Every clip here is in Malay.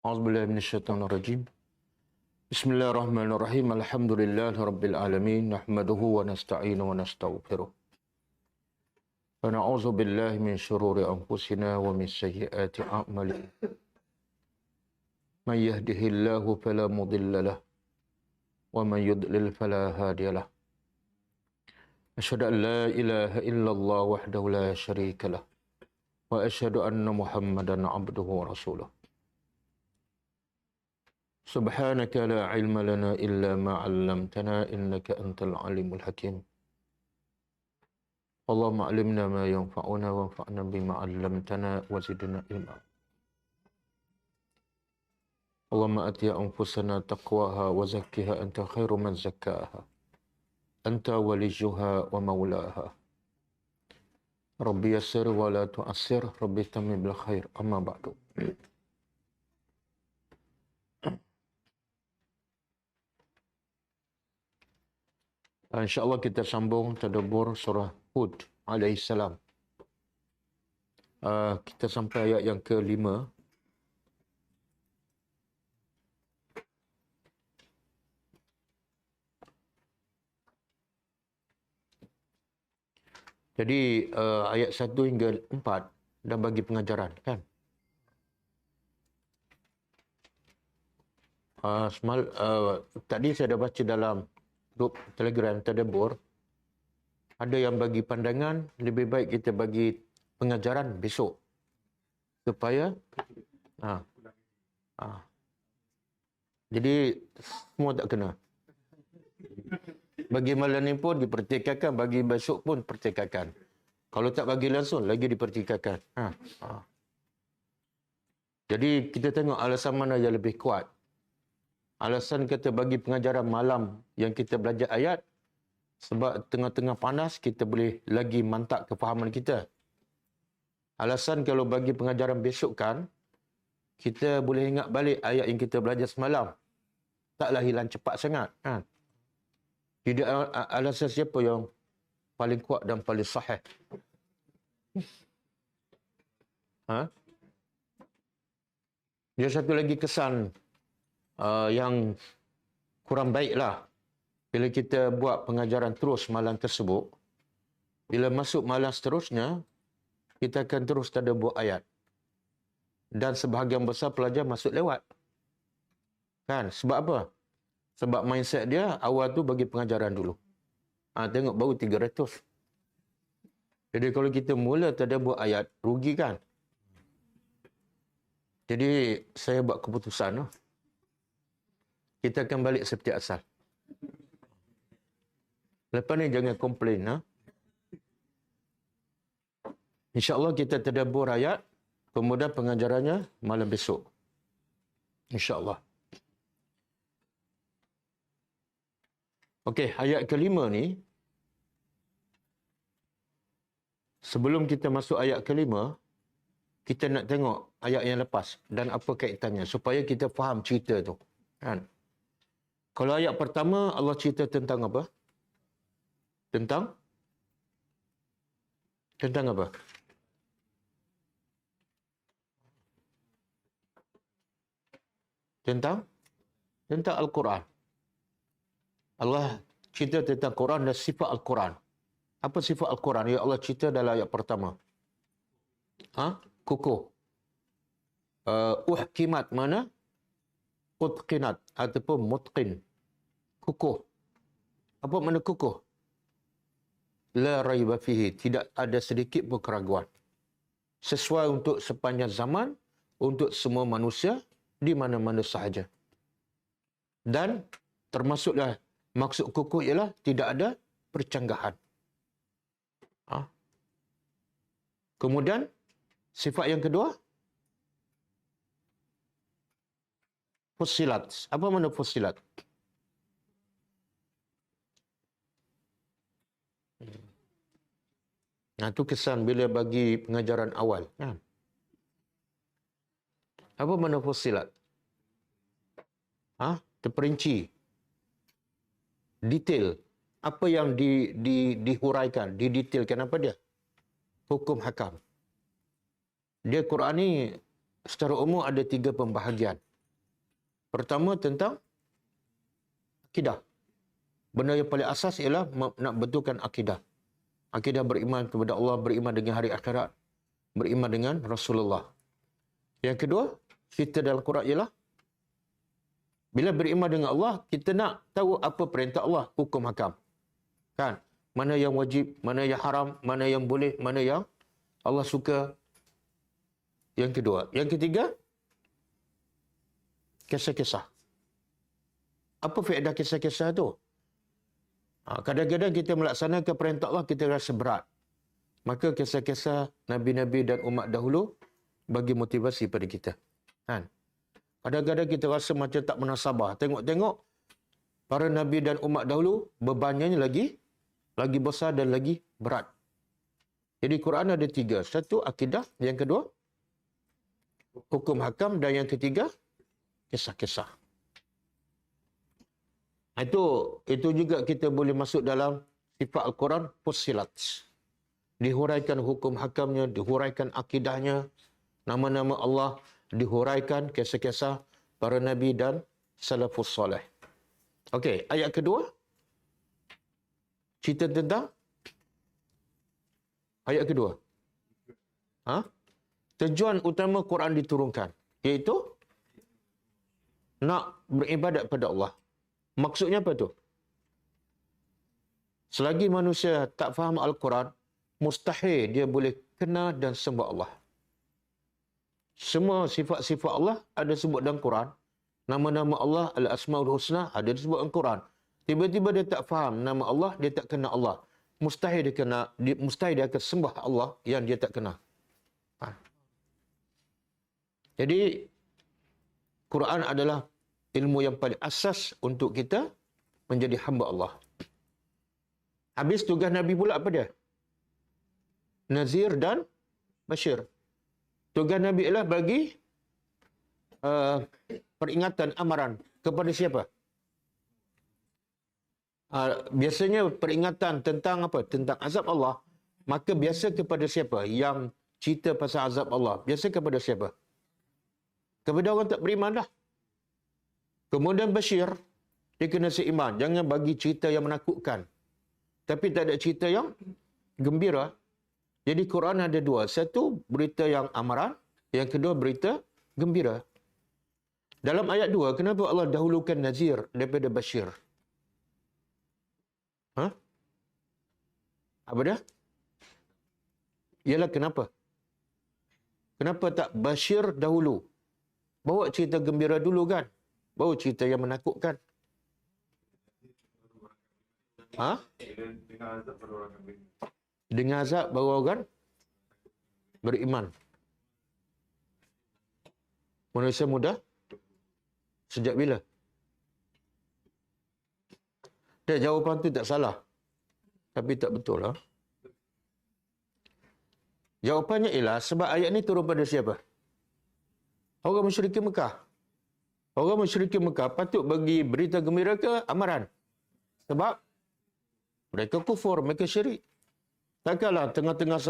A'udzubillahi minasyaitonirrajim. Bismillahirrahmanirrahim. Alhamdulillahirabbil alamin. Nahmaduhu wa nasta'inu wa nastaghfiruh. Wa na'udzu billahi min syururi anfusina wa min sayyiati a'malina. Man yahdihillahu fala mudilla lahu wa man yudlil fala hadiya lahu. Asyhadu an la ilaha illallah wahdahu la syarika lahu wa asyhadu anna Muhammadan 'abduhu wa rasuluh. Subhanaka la ilma lana illa ma 'allamtana innaka antal alimul hakim. Allahumma 'allimna ma yanfa'una wanfa'na bima 'allamtana wa zidna ilma. Allahumma ati anfusana taqwaha wa zakkiha anta khairu man zakkaha. Anta waliyuha wa maulaha. Rabbi yassir wa la tu'assir, Rabbi tamim bil khair. Amma ba'du. InsyaAllah kita sambung tadabbur surah Hud alaihissalam. Kita sampai ayat yang ke-5. Jadi ayat 1 hingga 4 dah bagi pengajaran, kan? Tadi saya dah baca dalam grup Telegram Tadabbur, ada yang bagi pandangan lebih baik kita bagi pengajaran besok supaya jadi semua tak kena. Bagi malam ni pun dipertikaikan, bagi besok pun pertikaikan. Kalau tak bagi langsung lagi dipertikaikan. Jadi kita tengok alasan mana yang lebih kuat. Alasan kita bagi pengajaran malam yang kita belajar ayat, sebab tengah-tengah panas kita boleh lagi mantap kefahaman kita. Alasan kalau bagi pengajaran besok kan, kita boleh ingat balik ayat yang kita belajar semalam. Taklah hilang cepat sangat. Tidak alasan siapa yang paling kuat dan paling sahih. Dia satu lagi kesan yang kurang baiklah bila kita buat pengajaran terus malam tersebut. Bila masuk malam seterusnya, kita akan terus tadabbur ayat. Dan sebahagian besar pelajar masuk lewat. Kan? Sebab apa? Sebab mindset dia awal tu bagi pengajaran dulu. Tengok baru 300. Jadi kalau kita mula tadabbur ayat, rugi kan? Jadi saya buat keputusan. Kita akan balik seperti asal. Lepas ni jangan komplain. InsyaAllah kita tadabbur ayat, kemudian pengajarannya malam besok. InsyaAllah. Okey, ayat ke-5 ni, sebelum kita masuk ayat ke-5, kita nak tengok ayat yang lepas dan apa kaitannya supaya kita faham cerita tu. Kan? Kalau ayat pertama Allah cerita tentang apa? Tentang apa? Tentang Al-Quran. Allah cerita tentang Quran dan sifat Al-Quran. Apa sifat Al-Quran? Ya Allah cerita dalam ayat pertama. Kukuh. Uhkimat mana? Utqinat ataupun mutqin. Kukuh. Apa makna kukuh? La raiba fihi. Tidak ada sedikit pun keraguan. Sesuai untuk sepanjang zaman, untuk semua manusia, di mana-mana sahaja. Dan termasuklah maksud kukuh ialah tidak ada percanggahan. Kemudian, sifat yang kedua, fussilat. Apa makna fussilat? Itu kesan bila bagi pengajaran awal. Apa makna fussilat? Terperinci. Detail. Apa yang dihuraikan, didetailkan apa dia? Hukum hakam. Dia Quran ni secara umum ada 3 pembahagian. Pertama tentang akidah. Benda yang paling asas ialah nak betulkan akidah. Akidah beriman kepada Allah, beriman dengan hari akhirat, beriman dengan Rasulullah. Yang kedua, kita dalam Quran ialah bila beriman dengan Allah, kita nak tahu apa perintah Allah, hukum hakam. Kan? Mana yang wajib, mana yang haram, mana yang boleh, mana yang Allah suka. Yang kedua. Yang ketiga, kisah-kisah. Apa faedah kisah-kisah tu? Kadang-kadang kita melaksanakan perintah Allah, kita rasa berat. Maka kisah-kisah Nabi-Nabi dan umat dahulu bagi motivasi pada kita. Kan? Kadang-kadang kita rasa macam tak pernah sabar. Tengok-tengok para Nabi dan umat dahulu bebannya lagi besar dan lagi berat. Jadi Quran ada 3. Satu, akidah. Yang kedua, hukum hakam. Dan yang ketiga, kisah-kisah. Itu juga kita boleh masuk dalam sifat Al-Quran, Fussilat. Dihuraikan hukum hakamnya, dihuraikan akidahnya, nama-nama Allah, dihuraikan kisah-kisah para Nabi dan salafus soleh. Okey, ayat kedua. Cerita tentang ayat kedua. Tujuan utama Quran diturunkan, iaitu nak beribadat pada Allah. Maksudnya apa tu? Selagi manusia tak faham Al-Quran, mustahil dia boleh kenal dan sembah Allah. Semua sifat-sifat Allah ada sebut dalam Quran. Nama-nama Allah, Al-Asma'ul Husna, ada disebut dalam Quran. Tiba-tiba dia tak faham nama Allah, dia tak kenal Allah. Mustahil dia akan sembah Allah yang dia tak kenal. Jadi, Quran adalah ilmu yang paling asas untuk kita menjadi hamba Allah. Habis tugas Nabi pula apa dia? Nazir dan Bashir. Tugas Nabi ialah bagi peringatan, amaran kepada siapa? Biasanya peringatan tentang apa? Tentang azab Allah. Maka biasa kepada siapa? Yang cerita pasal azab Allah. Biasa kepada siapa? Kepada orang tak beriman dah. Kemudian Bashir, dia kena seiman. Jangan bagi cerita yang menakutkan. Tapi tak ada cerita yang gembira. Jadi Quran ada 2. Satu, berita yang amaran. Yang kedua, berita gembira. Dalam ayat 2, kenapa Allah dahulukan Nazir daripada Bashir? Apa dia? Ialah kenapa? Kenapa tak Bashir dahulu? Bawa cerita gembira dulu kan? Bawa cerita yang menakutkan. Dengan azab baru orang beriman. Manusia muda? Sejak bila? Dan jawapan tu tak salah. Tapi tak betul lah. Jawapannya ialah sebab ayat ni turun pada siapa? Orang musyrikin Mekah. Orang musyrikin Mekah patut bagi berita gembira ke amaran? Sebab mereka kufur, mereka syirik. Takkanlah tengah-tengah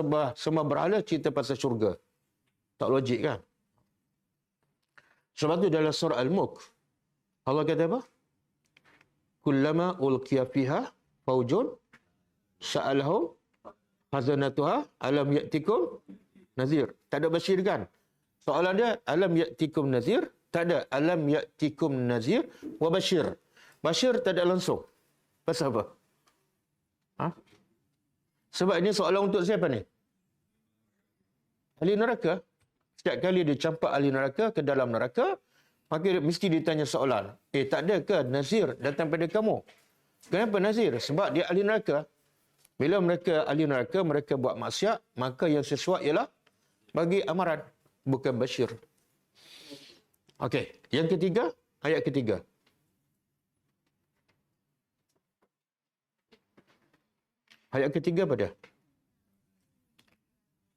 sembah berhala cerita pasal syurga. Tak logik kan? Sebab tu dalam surah Al-Mulk, Allah kata apa? Kullama ulqiya fiha faujun sa'alahum khazanatuha alam ya'tikum nazir. Tak ada Bashir kan? Soalan dia, alam ya'tikum nazir? Tak ada. Alam ya'tikum nazir wa Bashir. Bashir tak ada langsung. Pasal apa? Sebab ini soalan untuk siapa ni? Ahli neraka. Setiap kali dia campak ahli neraka ke dalam neraka, maka mesti ditanya soalan. Tak ada ke nazir datang pada kamu? Kenapa nazir? Sebab dia ahli neraka. Bila mereka ahli neraka, mereka buat maksiat, maka yang sesuai ialah bagi amaran, bukan Bashir. Okey, yang ketiga, ayat ketiga. Ayat ketiga apa dia?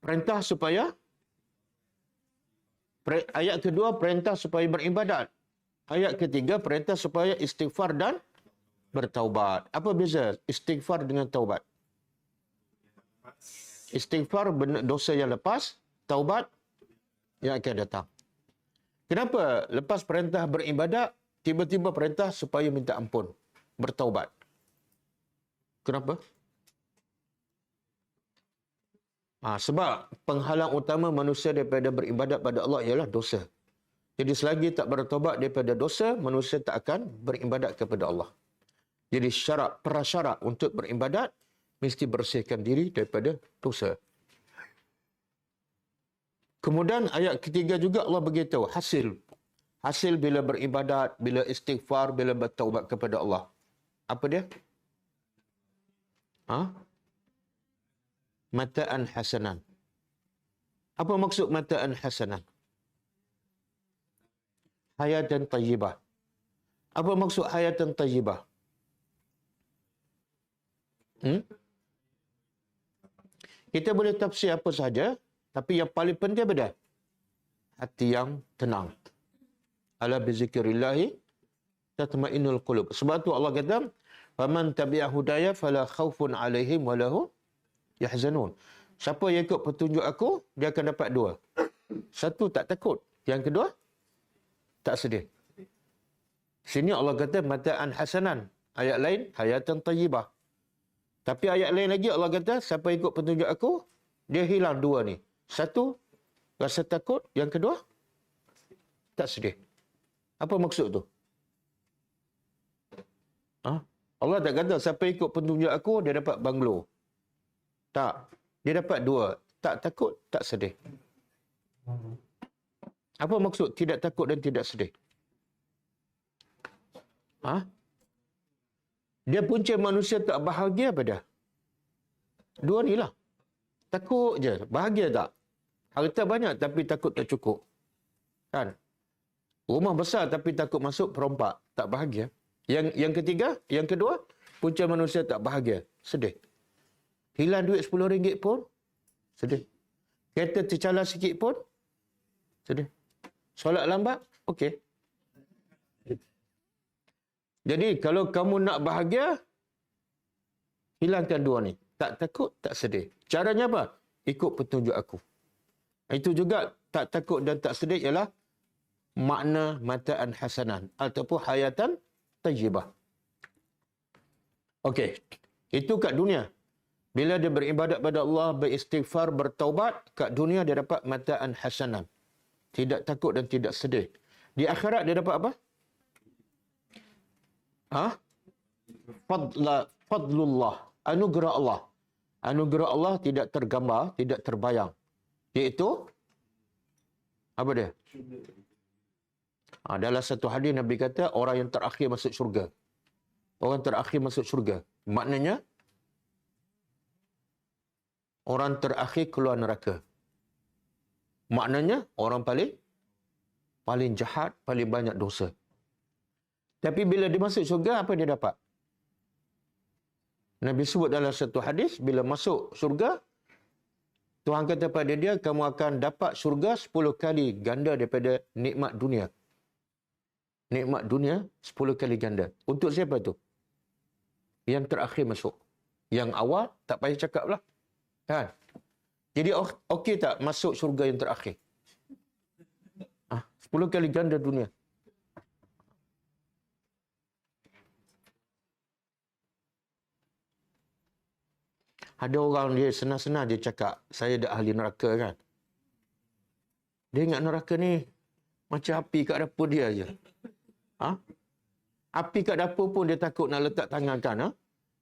Perintah supaya ayat kedua perintah supaya beribadat. Ayat ketiga perintah supaya istighfar dan bertaubat. Apa beza istighfar dengan taubat? Istighfar dosa yang lepas, taubat yang akan datang. Kenapa lepas perintah beribadat, tiba-tiba perintah supaya minta ampun, bertaubat? Kenapa? Sebab penghalang utama manusia daripada beribadat pada Allah ialah dosa. Jadi selagi tak bertaubat daripada dosa, manusia tak akan beribadat kepada Allah. Jadi prasyarat untuk beribadat mesti bersihkan diri daripada dosa. Kemudian ayat ketiga juga Allah beritahu hasil. Hasil bila beribadat, bila istighfar, bila bertaubat kepada Allah. Apa dia? Mata'an hasanan. Apa maksud mata'an hasanan? Hayatan tayyibah. Apa maksud hayatan tayyibah? Kita boleh tafsir apa sahaja, tapi yang paling penting apa dia? Hati yang tenang. Ala bizikrillahi tatma'innul qulub. Sebab tu Allah kata, "Faman tabi'a hudaya fala khaufun 'alaihim wa lahum yahzanun." Siapa yang ikut petunjuk aku, dia akan dapat dua. Satu, tak takut. Yang kedua, tak sedih. Sini Allah kata mata'an hasanan. Ayat lain, hayatan tayyibah. Tapi ayat lain lagi Allah kata, siapa ikut petunjuk aku, dia hilang dua ni. Satu, rasa takut. Yang kedua, tak sedih. Apa maksud tu? Allah tak kata, siapa ikut petunjuk aku, dia dapat banglo. Tak. Dia dapat dua. Tak takut, tak sedih. Apa maksud tidak takut dan tidak sedih? Dia punca manusia tak bahagia apa dah? Dua ni lah. Takut je. Bahagia tak? Harta banyak tapi takut tak cukup. Kan? Rumah besar tapi takut masuk perompak. Tak bahagia. Yang ketiga, yang kedua, punca manusia tak bahagia. Sedih. Hilang duit RM10 pun, sedih. Kereta tercalar sikit pun, sedih. Solat lambat, okey. Jadi kalau kamu nak bahagia, hilangkan dua ni. Tak takut, tak sedih. Caranya apa? Ikut petunjuk aku. Itu juga tak takut dan tak sedih ialah makna mata'an hasanan ataupun hayatan tayyibah. Okey. Itu kat dunia. Bila dia beribadat pada Allah, beristighfar, bertaubat, kat dunia dia dapat mata'an hasanan. Tidak takut dan tidak sedih. Di akhirat dia dapat apa? Fadlullah. Anugerah Allah. Anugerah Allah tidak tergambar, tidak terbayang. Iaitu, apa dia? Dalam satu hadis Nabi kata, orang yang terakhir masuk syurga. Orang terakhir masuk syurga. Maknanya, orang terakhir keluar neraka. Maknanya, orang paling jahat, paling banyak dosa. Tapi bila dia masuk syurga, apa dia dapat? Nabi sebut dalam satu hadis, bila masuk syurga, Tuhan kata pada dia, kamu akan dapat syurga 10 kali ganda daripada nikmat dunia. Nikmat dunia 10 kali ganda. Untuk siapa tu? Yang terakhir masuk. Yang awal, tak payah cakap lah. Kan? Jadi okey tak masuk syurga yang terakhir? 10 kali ganda dunia. Ada orang dia senang-senang dia cakap, saya dah ahli neraka kan. Dia ingat neraka ni macam api kat dapur dia aja. Api kat dapur pun dia takut nak letak tangan kan.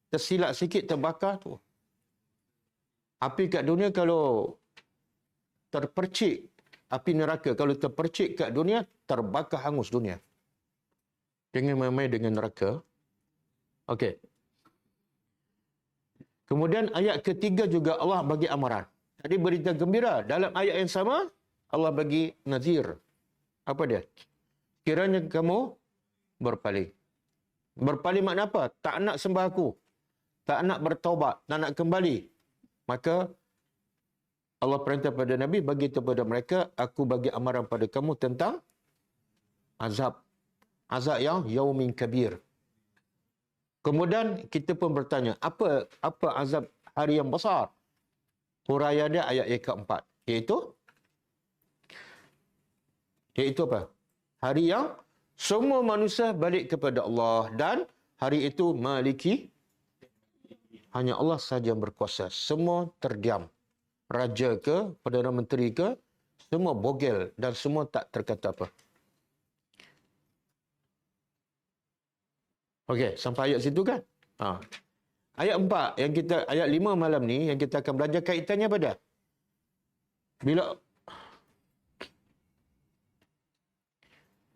Tersilap sikit terbakar tu. Api kat dunia kalau terpercik, api neraka kalau terpercik kat dunia, terbakar hangus dunia. Jangan main-main dengan neraka. Okey. Kemudian ayat ketiga juga Allah bagi amaran. Tadi berita gembira. Dalam ayat yang sama, Allah bagi nazir. Apa dia? Kiranya kamu berpaling. Berpaling makna apa? Tak nak sembah aku. Tak nak bertaubat. Tak nak kembali. Maka Allah perintah pada Nabi, bagi kepada mereka, aku bagi amaran pada kamu tentang azab. Azab yang yaumin kabir. Kemudian kita pun bertanya, apa azab hari yang besar? Huraian dia ayat yang keempat. Iaitu apa? Hari yang semua manusia balik kepada Allah. Dan hari itu maliki. Hanya Allah saja yang berkuasa. Semua terdiam. Raja ke, Perdana Menteri ke, semua bogel dan semua tak terkata apa. Okey, sampai ayat situ kan? Ayat 4 yang kita, ayat 5 malam ni yang kita akan belajar kaitannya pada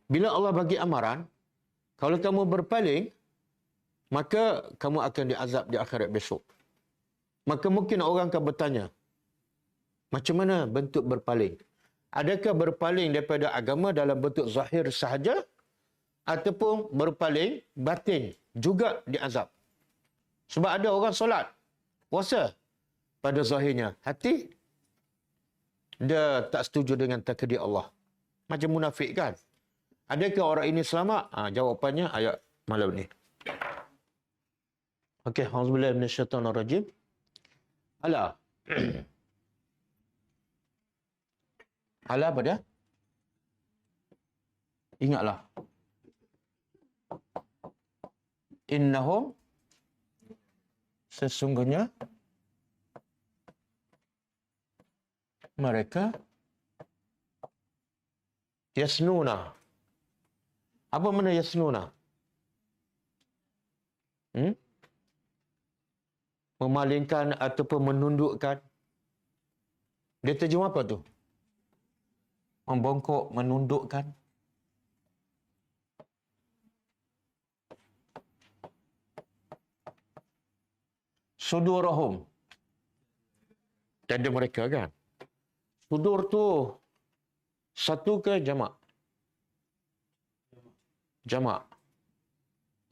bila Allah bagi amaran, kalau kamu berpaling, maka kamu akan diazab di akhirat besok. Maka mungkin orang akan bertanya, macam mana bentuk berpaling? Adakah berpaling daripada agama dalam bentuk zahir sahaja ataupun berpaling batin juga diazab? Sebab ada orang solat, puasa pada zahirnya, hati dia tak setuju dengan takdir Allah. Macam munafik kan? Adakah orang ini selamat? Jawapannya ayat malam ni. Okey, auzubillahi minasyaitonirrajim. Ala. Ala apa dia? Ingatlah. Innahum, sesungguhnya mereka yasnuna. Apa makna yasnuna? Memalingkan ataupun menundukkan. Dia terjemah apa tu? Membongkok, menundukkan. Sudurahum. Dada mereka kan? Sudur tu satu ke jamak? Jamak.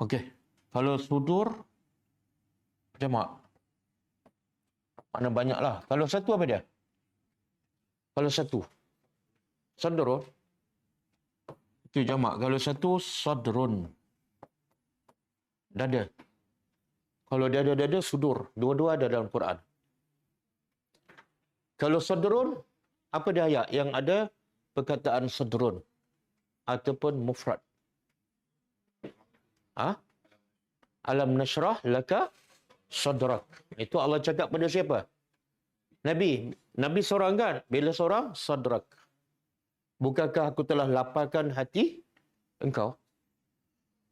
Okey. Kalau sudur jamak. Mana banyaklah. Kalau satu apa dia? Kalau satu. Sadrun. Itu jamak. Kalau satu sadrun. Dada. Kalau dada-dada sudur. Dua-dua ada dalam Quran. Kalau sadrun, apa dia ayat yang ada perkataan sadrun ataupun mufrad? Alam nashrah laka sadrak. Itu Allah cakap pada siapa? Nabi. Nabi seorang kan? Bila seorang? Sadrak. Bukankah aku telah lapangkan hati engkau?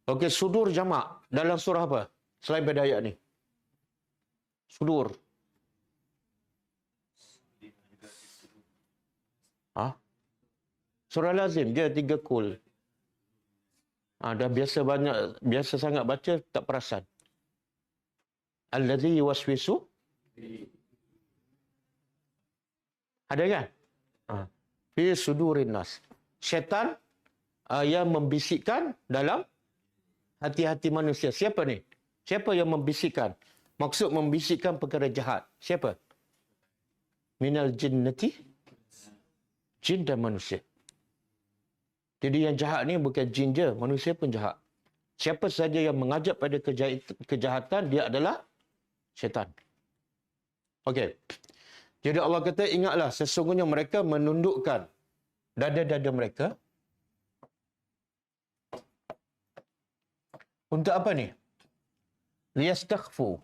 Okey, sudur jamak. Dalam surah apa? Selain pada ayat ni. Sudur. Surah Lazim. Dia 3 kul. Dah biasa sangat baca, tak perasan. Allazi yuwaswisu. Ada kan? Fi sudurin nas. Syaitan yang membisikkan dalam hati-hati manusia. Siapa ni? Siapa yang membisikkan? Maksud membisikkan perkara jahat. Siapa? Minal jinnati. Jin dan manusia. Jadi yang jahat ni bukan jin je, manusia pun jahat. Siapa saja yang mengajak pada kejahatan, dia adalah syaitan. Okey. Jadi Allah kata, ingatlah sesungguhnya mereka menundukkan dada-dada mereka. Untuk apa ni? Liyastakhfu.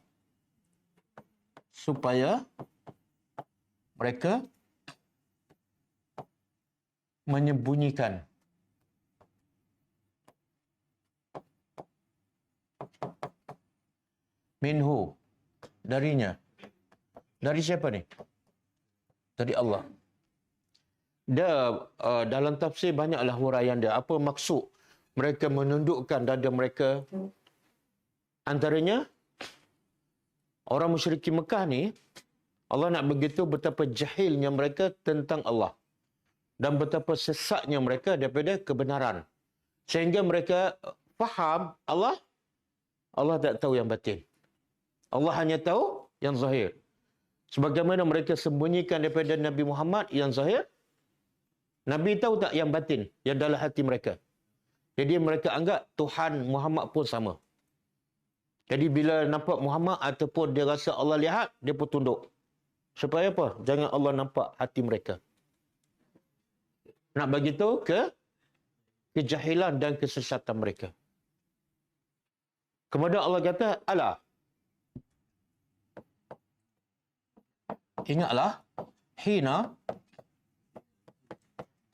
Supaya mereka menyembunyikan minhu, darinya. Dari siapa ni? Dari Allah. Dia dalam tafsir banyaklah huraian dia. Apa maksud mereka menundukkan dada mereka? Antaranya, orang musyrikin Mekah ni, Allah nak begitu betapa jahilnya mereka tentang Allah. Dan betapa sesatnya mereka daripada kebenaran. Sehingga mereka faham Allah tak tahu yang batin. Allah hanya tahu yang zahir. Sebagaimana mereka sembunyikan daripada Nabi Muhammad yang zahir, Nabi tahu tak yang batin, yang dalam hati mereka. Jadi mereka anggap Tuhan Muhammad pun sama. Jadi bila nampak Muhammad ataupun dia rasa Allah lihat, dia pun tunduk. Supaya apa? Jangan Allah nampak hati mereka. Nak bagi tahu ke kejahilan dan kesesatan mereka. Kemudian Allah kata, ala. Ingatlah, hina,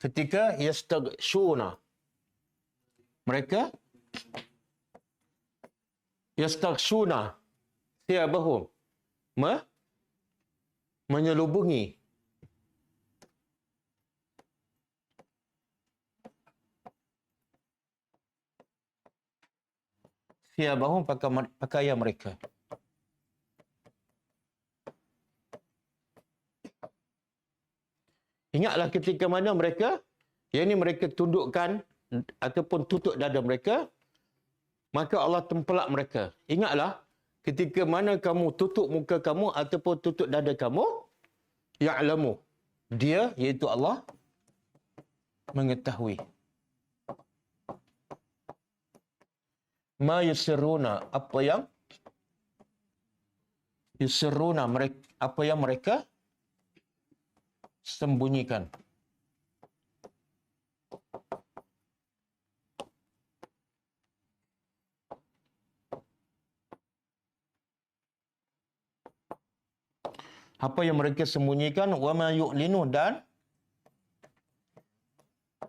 ketika yastaghshuna. Mereka yastaghshuna thiyabahum. Menyelubungi thiyabahum, pakaian mereka. Ingatlah ketika mana mereka, yang ini mereka tundukkan ataupun tutup dada mereka, maka Allah tempelak mereka. Ingatlah ketika mana kamu tutup muka kamu ataupun tutup dada kamu, ya'lamu. Dia, iaitu Allah, mengetahui. Ma yusirruna, apa yang yusirruna, apa yang mereka sembunyikan. Apa yang mereka sembunyikan, wa ma yu'linu, dan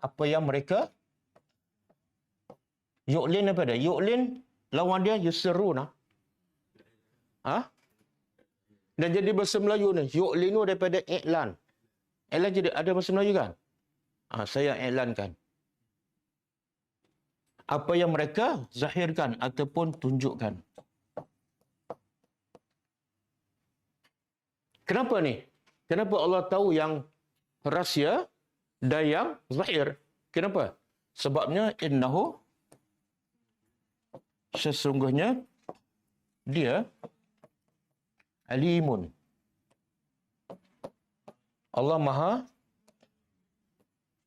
apa yang mereka yu'lin. Apa dia? Yu'lin lawan dia yusirruna. Dan jadi bahasa Melayu ni, yu'linu daripada i'lan. I'lan jadi ada bahasa Melayu kan? Saya i'lankan. Apa yang mereka zahirkan ataupun tunjukkan. Kenapa ni? Kenapa Allah tahu yang rahsia dan yang zahir? Kenapa? Sebabnya innahu, sesungguhnya dia alimun. Allah Maha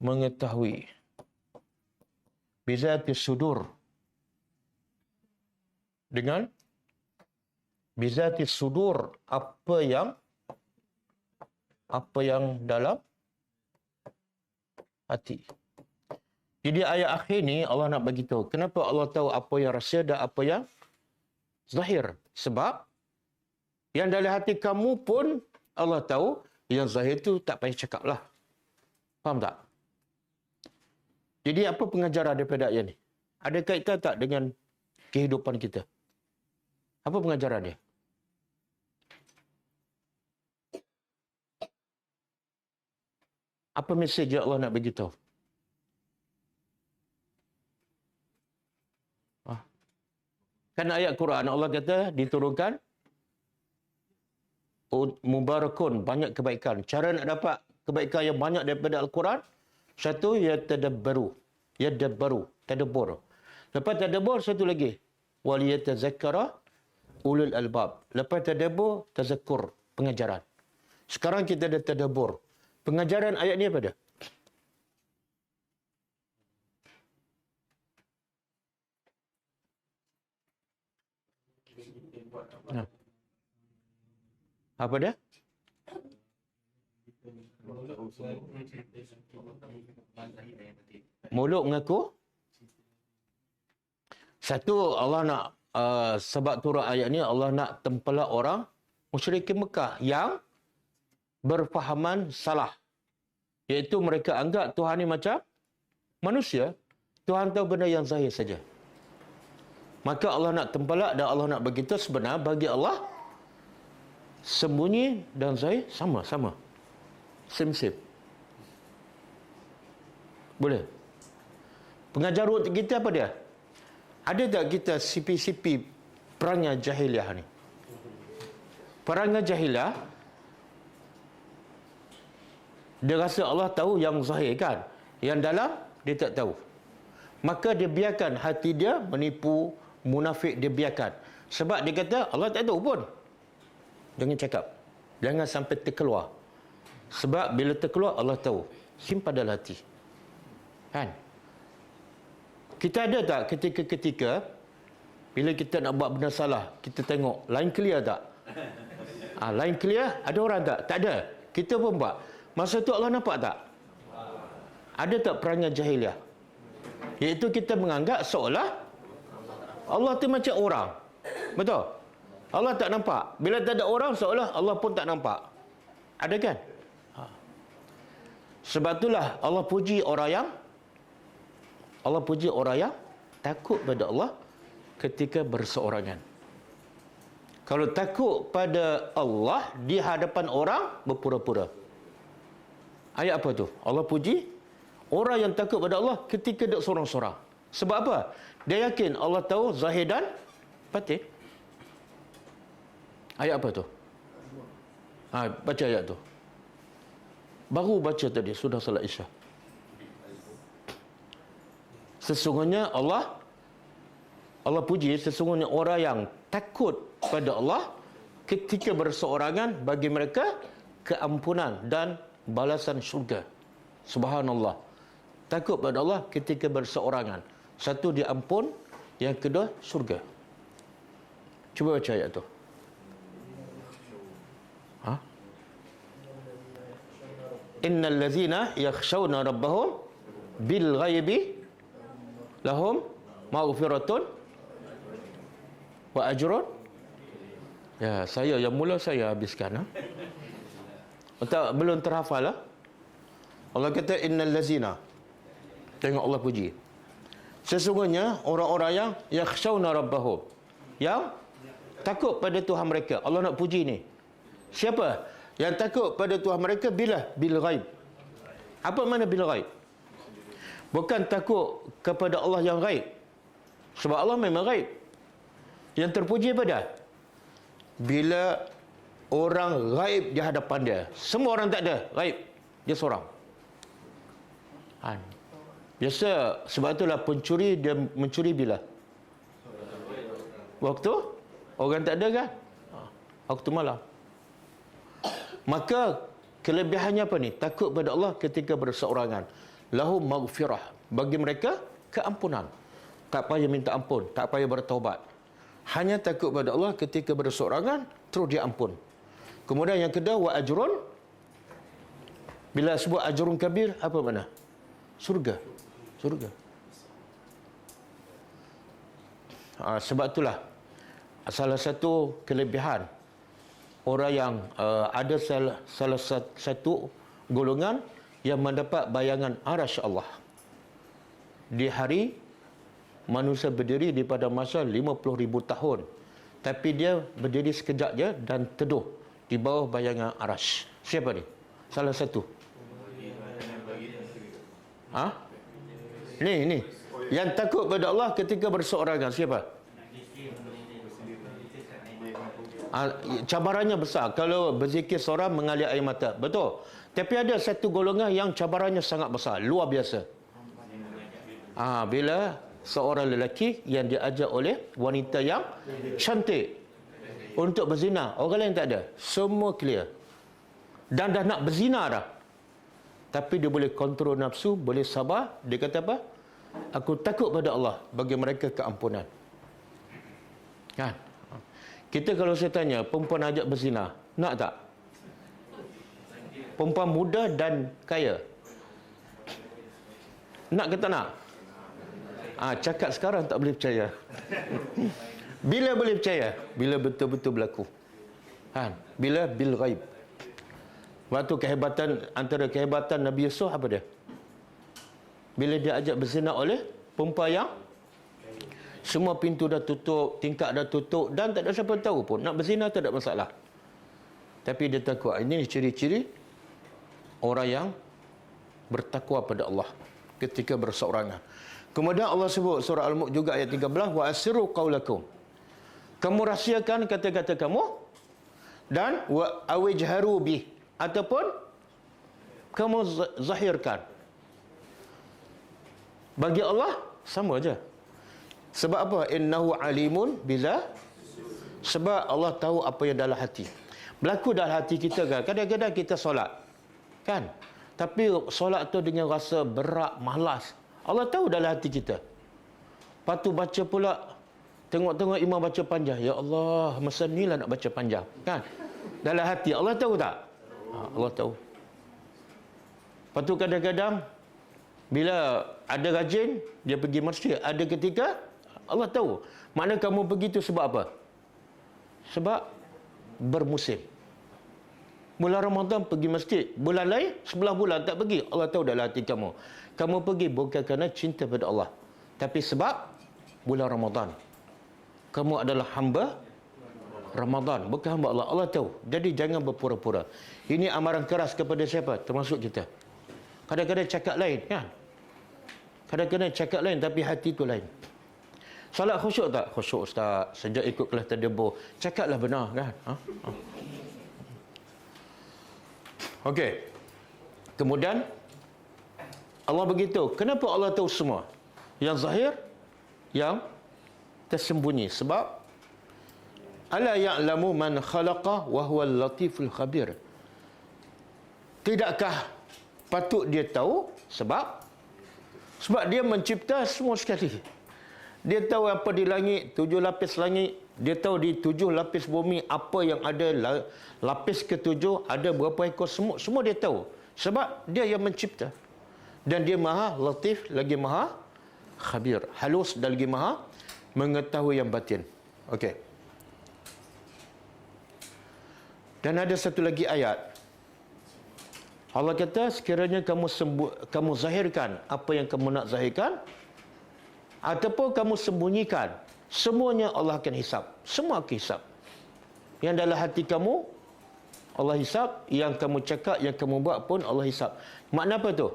mengetahui. Bizati sudur. Dengan bizati sudur, apa yang dalam hati. Jadi ayat akhir ni Allah nak bagi tahu kenapa Allah tahu apa yang rahsia dan apa yang zahir. Sebab yang dalam hati kamu pun Allah tahu, yang zahir tu tak payah cakap lah. Faham tak? Jadi apa pengajaran daripada ayat ni? Ada kaitan tak dengan kehidupan kita? Apa pengajaran dia? Apa mesej yang Allah nak bagi tahu? Kan ayat Quran Allah kata diturunkan mubarakun, banyak kebaikan. Cara nak dapat kebaikan yang banyak daripada Al-Quran, satu, yatadabbaru, tadabbur. Lepas tadabbur, satu lagi, waliyatazakkara ulul albab. Lepas tadabbur, tazakkur, pengajaran. Sekarang kita ada tadabbur. Pengajaran ayat ni apa dia? Apa dia? Mulut mengaku. Satu, Allah nak, sebab turun ayat ni, Allah nak tempelak orang musyrikin Mekah yang berfahaman salah. Iaitu mereka anggap Tuhan ni macam manusia. Tuhan tahu benda yang zahir saja. Maka Allah nak tempelak dan Allah nak beritahu sebenarnya bagi Allah, sembunyi dan zahir sama-sama. Same-same. Boleh? Pengajar untuk kita apa dia? Ada tak kita sipi-sipi perangai jahiliah ni? Perangai jahiliah, dia rasa Allah tahu yang zahir kan? Yang dalam, dia tak tahu. Maka dia biarkan hati dia menipu, munafik dia biarkan. Sebab dia kata, Allah tak tahu pun. Jangan cakap. Jangan sampai terkeluar. Sebab bila terkeluar, Allah tahu. Simpan dalam hati. Kan? Kita ada tak ketika-ketika bila kita nak buat benda salah, kita tengok, line clear tak? Line clear, ada orang tak? Tak ada. Kita pun buat. Masa tu Allah nampak tak? Ada tak perangai jahiliah? Iaitu kita menganggap seolah Allah tu macam orang. Betul? Allah tak nampak. Bila tak ada orang, seolah Allah pun tak nampak. Ada kan? Sebab itulah Allah puji orang yang takut pada Allah ketika berseorangan. Kalau takut pada Allah di hadapan orang, berpura-pura. Ayat apa tu? Allah puji orang yang takut pada Allah ketika duduk sorang-sorang. Sebab apa? Dia yakin Allah tahu zahir dan batin. Ayat apa tu? Baca ayat tu. Baru baca tadi, sudah salat Isya. Sesungguhnya Allah puji, sesungguhnya orang yang takut pada Allah ketika berseorangan, bagi mereka keampunan dan balasan syurga. Subhanallah. Takut pada Allah ketika berseorangan. Satu, diampun. Yang kedua, syurga. Cuba baca ayat tu. Innal ladzina yakhshawna rabbahum bil ghaibi lahum maghfiratun wa ajrun. Ya, saya yang mula saya habiskan. Belum terhafal lah. Allah kata innal ladzina. Tengok Allah puji. Sesungguhnya orang-orang yang yakhshawna rabbahum, yang takut pada Tuhan mereka. Allah nak puji ni. Siapa? Yang takut pada Tuhan mereka bila? Bil ghaib. Apa makna bil ghaib? Bukan takut kepada Allah yang ghaib. Sebab Allah memang ghaib. Yang terpuji pada bila orang ghaib di hadapan dia. Semua orang tak ada ghaib. Dia seorang. Biasa, sebab itulah pencuri dia mencuri bila? Waktu orang tak ada kan? Waktu malam. Maka kelebihannya apa ni? Takut pada Allah ketika berseorangan. Lahum maghfirah. Bagi mereka keampunan. Tak payah minta ampun, tak payah bertaubat. Hanya takut pada Allah ketika berseorangan, terus dia ampun. Kemudian yang kedua, wa ajrun. Bila sebut ajrun kabir, apa makna? Surga. Surga. Sebab itulah salah satu kelebihan orang yang ada salah satu golongan yang mendapat bayangan arasy Allah. Di hari manusia berdiri di pada masa 50,000 tahun. Tapi dia berdiri sekejap je dan teduh di bawah bayangan arasy. Siapa ni? Salah satu. Ni. Yang takut pada Allah ketika berseorangan. Siapa? Cabarannya besar. Kalau berzikir seorang mengalir air mata. Betul. Tapi ada satu golongan yang cabarannya sangat besar. Luar biasa. Bila seorang lelaki yang diajak oleh wanita yang cantik untuk berzina. Orang lain tak ada. Semua clear. Dan dah nak berzina dah. Tapi dia boleh kontrol nafsu, boleh sabar. Dia kata apa? Aku takut pada Allah, bagi mereka keampunan. Kan? Kita kalau saya tanya, perempuan ajak berzina, nak tak? Perempuan muda dan kaya. Nak ke tak nak? Cakap sekarang tak boleh percaya. Bila boleh percaya? Bila betul-betul berlaku. Bila bil ghaib. Waktu kehebatan, antara kehebatan Nabi Yusuf apa dia? Bila dia ajak berzina oleh perempuan yang semua pintu dah tutup, tingkap dah tutup dan tak ada siapa tahu pun. Nak berzina tak ada masalah. Tapi dia takut. Ini ciri-ciri orang yang bertakwa pada Allah ketika berseorangan. Kemudian Allah sebut surah Al-Mulk juga ayat 13, wa asirru qaulakum. Kamu rahsiakan kata-kata kamu dan wa awjharu bih, ataupun kamu zahirkan. Bagi Allah sama aja. Sebab apa? Innahu alimun biza. Sebab Allah tahu apa yang dalam hati. Berlaku dalam hati kita kan. Kadang-kadang kita solat. Kan? Tapi solat tu dengan rasa berat, malas. Allah tahu dalam hati kita. Lepas tu baca pula. Tengok-tengok imam baca panjang. Ya Allah, masa ni lah nak baca panjang. Kan? Dalam hati. Allah tahu tak? Allah tahu. Lepas tu kadang-kadang Bila ada rajin, dia pergi masjid. Ada ketika, Allah tahu. Mana kamu pergi itu sebab apa? Sebab bermusim. Bulan Ramadan pergi masjid. Bulan lain, sebelah bulan tak pergi. Allah tahu dalam hati kamu. Kamu pergi bukan kerana cinta pada Allah. Tapi sebab bulan Ramadan. Kamu adalah hamba Ramadan. Bukan hamba Allah. Allah tahu. Jadi jangan berpura-pura. Ini amaran keras kepada siapa? Termasuk kita. Kadang-kadang cakap lain. Kan? Kadang-kadang cakap lain tapi hati itu lain. Salat khusyuk tak? Khusyuk Ustaz. Sejak ikut kelas tadabbur. Cakaplah benar kan? Okey. Kemudian Allah beritahu. Kenapa Allah tahu semua? Yang zahir, yang tersembunyi. Sebab ala ya'lamu man khalaqa wa huwal latiful khabir. Tidakkah patut dia tahu? Sebab dia mencipta semua sekali. Dia tahu apa di langit, 7 lapis langit. Dia tahu di 7 lapis bumi apa yang ada. Lapis ke-7 ada berapa ekor semut. Semua dia tahu. Sebab dia yang mencipta. Dan dia maha latif, lagi maha khabir. Halus dan lagi maha mengetahui yang batin. Okey. Dan ada satu lagi ayat. Allah kata, sekiranya kamu zahirkan apa yang kamu nak zahirkan, ataupun kamu sembunyikan, semuanya Allah akan hisap. Semua akan hisap. Yang dalam hati kamu, Allah hisap. Yang kamu cakap, yang kamu buat pun Allah hisap. Makna apa tu?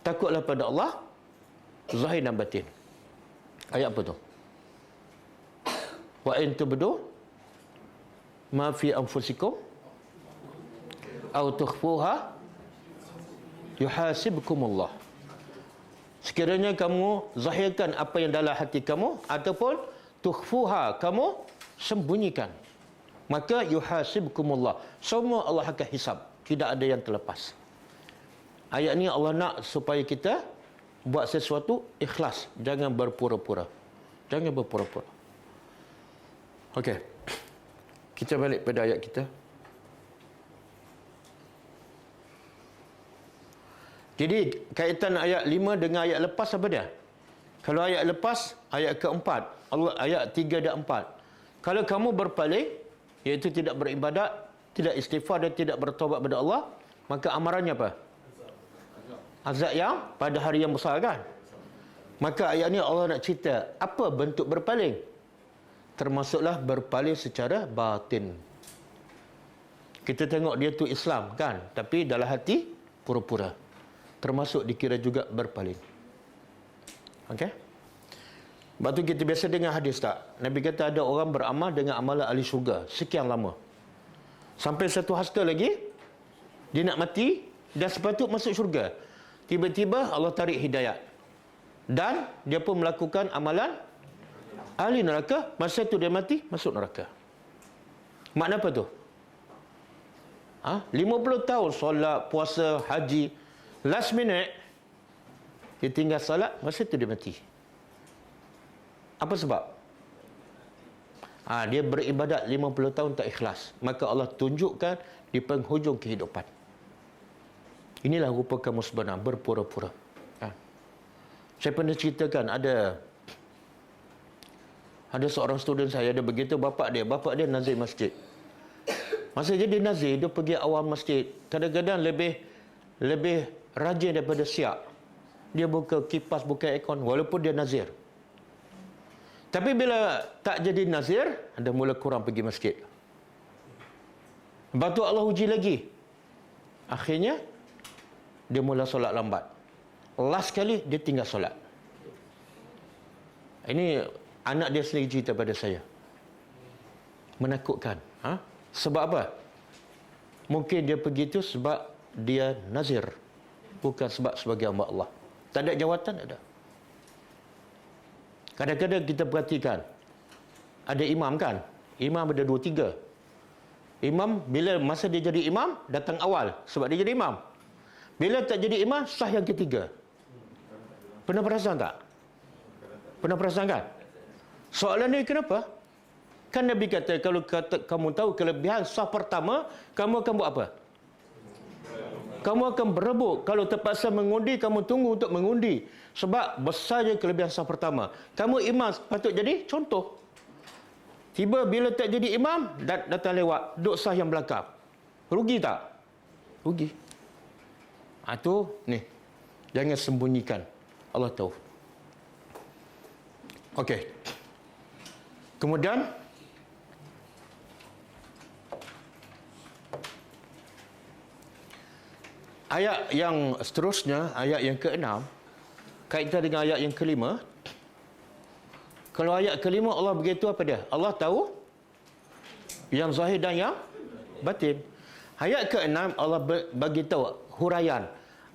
Takutlah pada Allah, zahir dan batin. Ayat apa tu? Wa in tubdu ma fi anfusikum aw tukhfuha yuhasibkumullah. Sekiranya kamu zahirkan apa yang dalam hati kamu ataupun tukhfuha, kamu sembunyikan, maka yuhasibkumullah. Semua Allah akan hisab. Tidak ada yang terlepas. Ayat ni Allah nak supaya kita buat sesuatu ikhlas. Jangan berpura-pura. Jangan berpura-pura. Okey. Kita balik pada ayat kita. Jadi kaitan ayat 5 dengan ayat lepas apa dia? Kalau ayat lepas, ayat keempat, Allah ayat 3 dan 4. Kalau kamu berpaling, iaitu tidak beribadat, tidak istighfar dan tidak bertaubat kepada Allah, maka amarannya apa? Azab yang pada hari yang besar kan? Maka ayat ni Allah nak cerita apa bentuk berpaling? Termasuklah berpaling secara batin. Kita tengok dia tu Islam kan? Tapi dalam hati pura-pura. Termasuk dikira juga berpaling. Okey? Sebab tu kita biasa dengar hadis tak? Nabi kata ada orang beramal dengan amalan ahli syurga sekian lama. Sampai satu hasta lagi, dia nak mati dan sepatut masuk syurga. Tiba-tiba Allah tarik hidayat. Dan dia pun melakukan amalan ahli neraka. Masa tu dia mati, masuk neraka. Makna apa tu? 50 tahun solat, puasa, haji. Last minute, dia tinggal salat, masa tu dia mati. Apa sebab? Dia beribadat 50 tahun tak ikhlas. Maka Allah tunjukkan di penghujung kehidupan. Inilah rupa kamu sebenar, berpura-pura. Saya pernah ceritakan, ada seorang student saya, dia begitu bapak dia nazir masjid. Masa jadi nazir, dia pergi awal masjid. Kadang-kadang lebih rajin daripada siap. Dia buka kipas, buka aircon, walaupun dia nazir. Tapi bila tak jadi nazir, dia mula kurang pergi masjid. Lepas tu Allah uji lagi. Akhirnya, dia mula solat lambat. Last kali, dia tinggal solat. Ini anak dia sendiri cerita pada saya. Menakutkan. Sebab apa? Mungkin dia pergi tu sebab dia nazir. Bukan sebab sebagai hamba Allah. Tak ada jawatan, ada. Kadang-kadang kita perhatikan. Ada imam kan? Imam ada 2-3. Imam, bila masa dia jadi imam, datang awal. Sebab dia jadi imam. Bila tak jadi imam, sah yang ketiga. Pernah perasan tak? Pernah perasan kan? Soalan ni kenapa? Kan Nabi kata, kalau kamu tahu kelebihan sah pertama, kamu akan buat apa? Kamu akan berebut. Kalau terpaksa mengundi, kamu tunggu untuk mengundi. Sebab besar je kelebihan saf pertama. Kamu imam patut jadi contoh. Tiba bila tak jadi imam, datang lewat. Duduk saf yang belakang. Rugi tak? Rugi. Itu ni. Jangan sembunyikan. Allah tahu. Okey. Kemudian ayat yang seterusnya, ayat yang ke-6, kaitan dengan ayat yang ke-5. Kalau ayat ke-5 Allah begitu apa dia? Allah tahu yang zahir dan yang batin. Ayat ke-6 Allah bagi tahu huraian.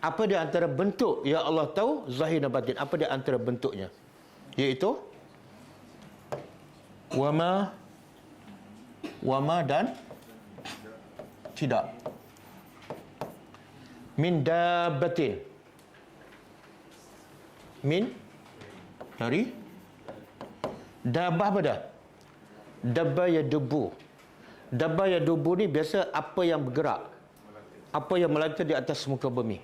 Apa dia antara bentuk yang Allah tahu zahir dan batin? Apa dia antara bentuknya? Iaitu wama dan tidak. Min dabbatin. Min dari dabah apa dah? Dabba ya debu. Dabba ya debu ni biasa apa yang bergerak. Apa yang melata di atas muka bumi.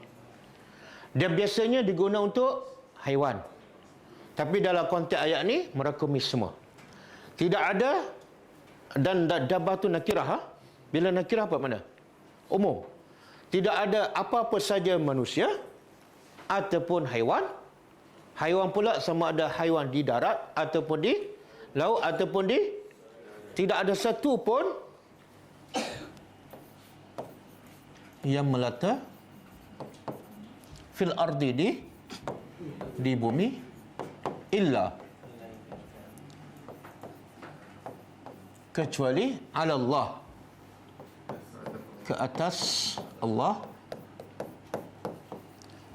Dia biasanya digunakan untuk haiwan. Tapi dalam konteks ayat ni merakumi semua. Tidak ada, dan dabah tu nakirah. Ha? Bila nakirah apa mana? Umum. Tidak ada apa-apa saja manusia ataupun haiwan. Haiwan pula sama ada haiwan di darat ataupun di laut ataupun di... Tidak ada satu pun yang melata fil ardi di bumi illa kecuali ala Allah, ke atas Allah,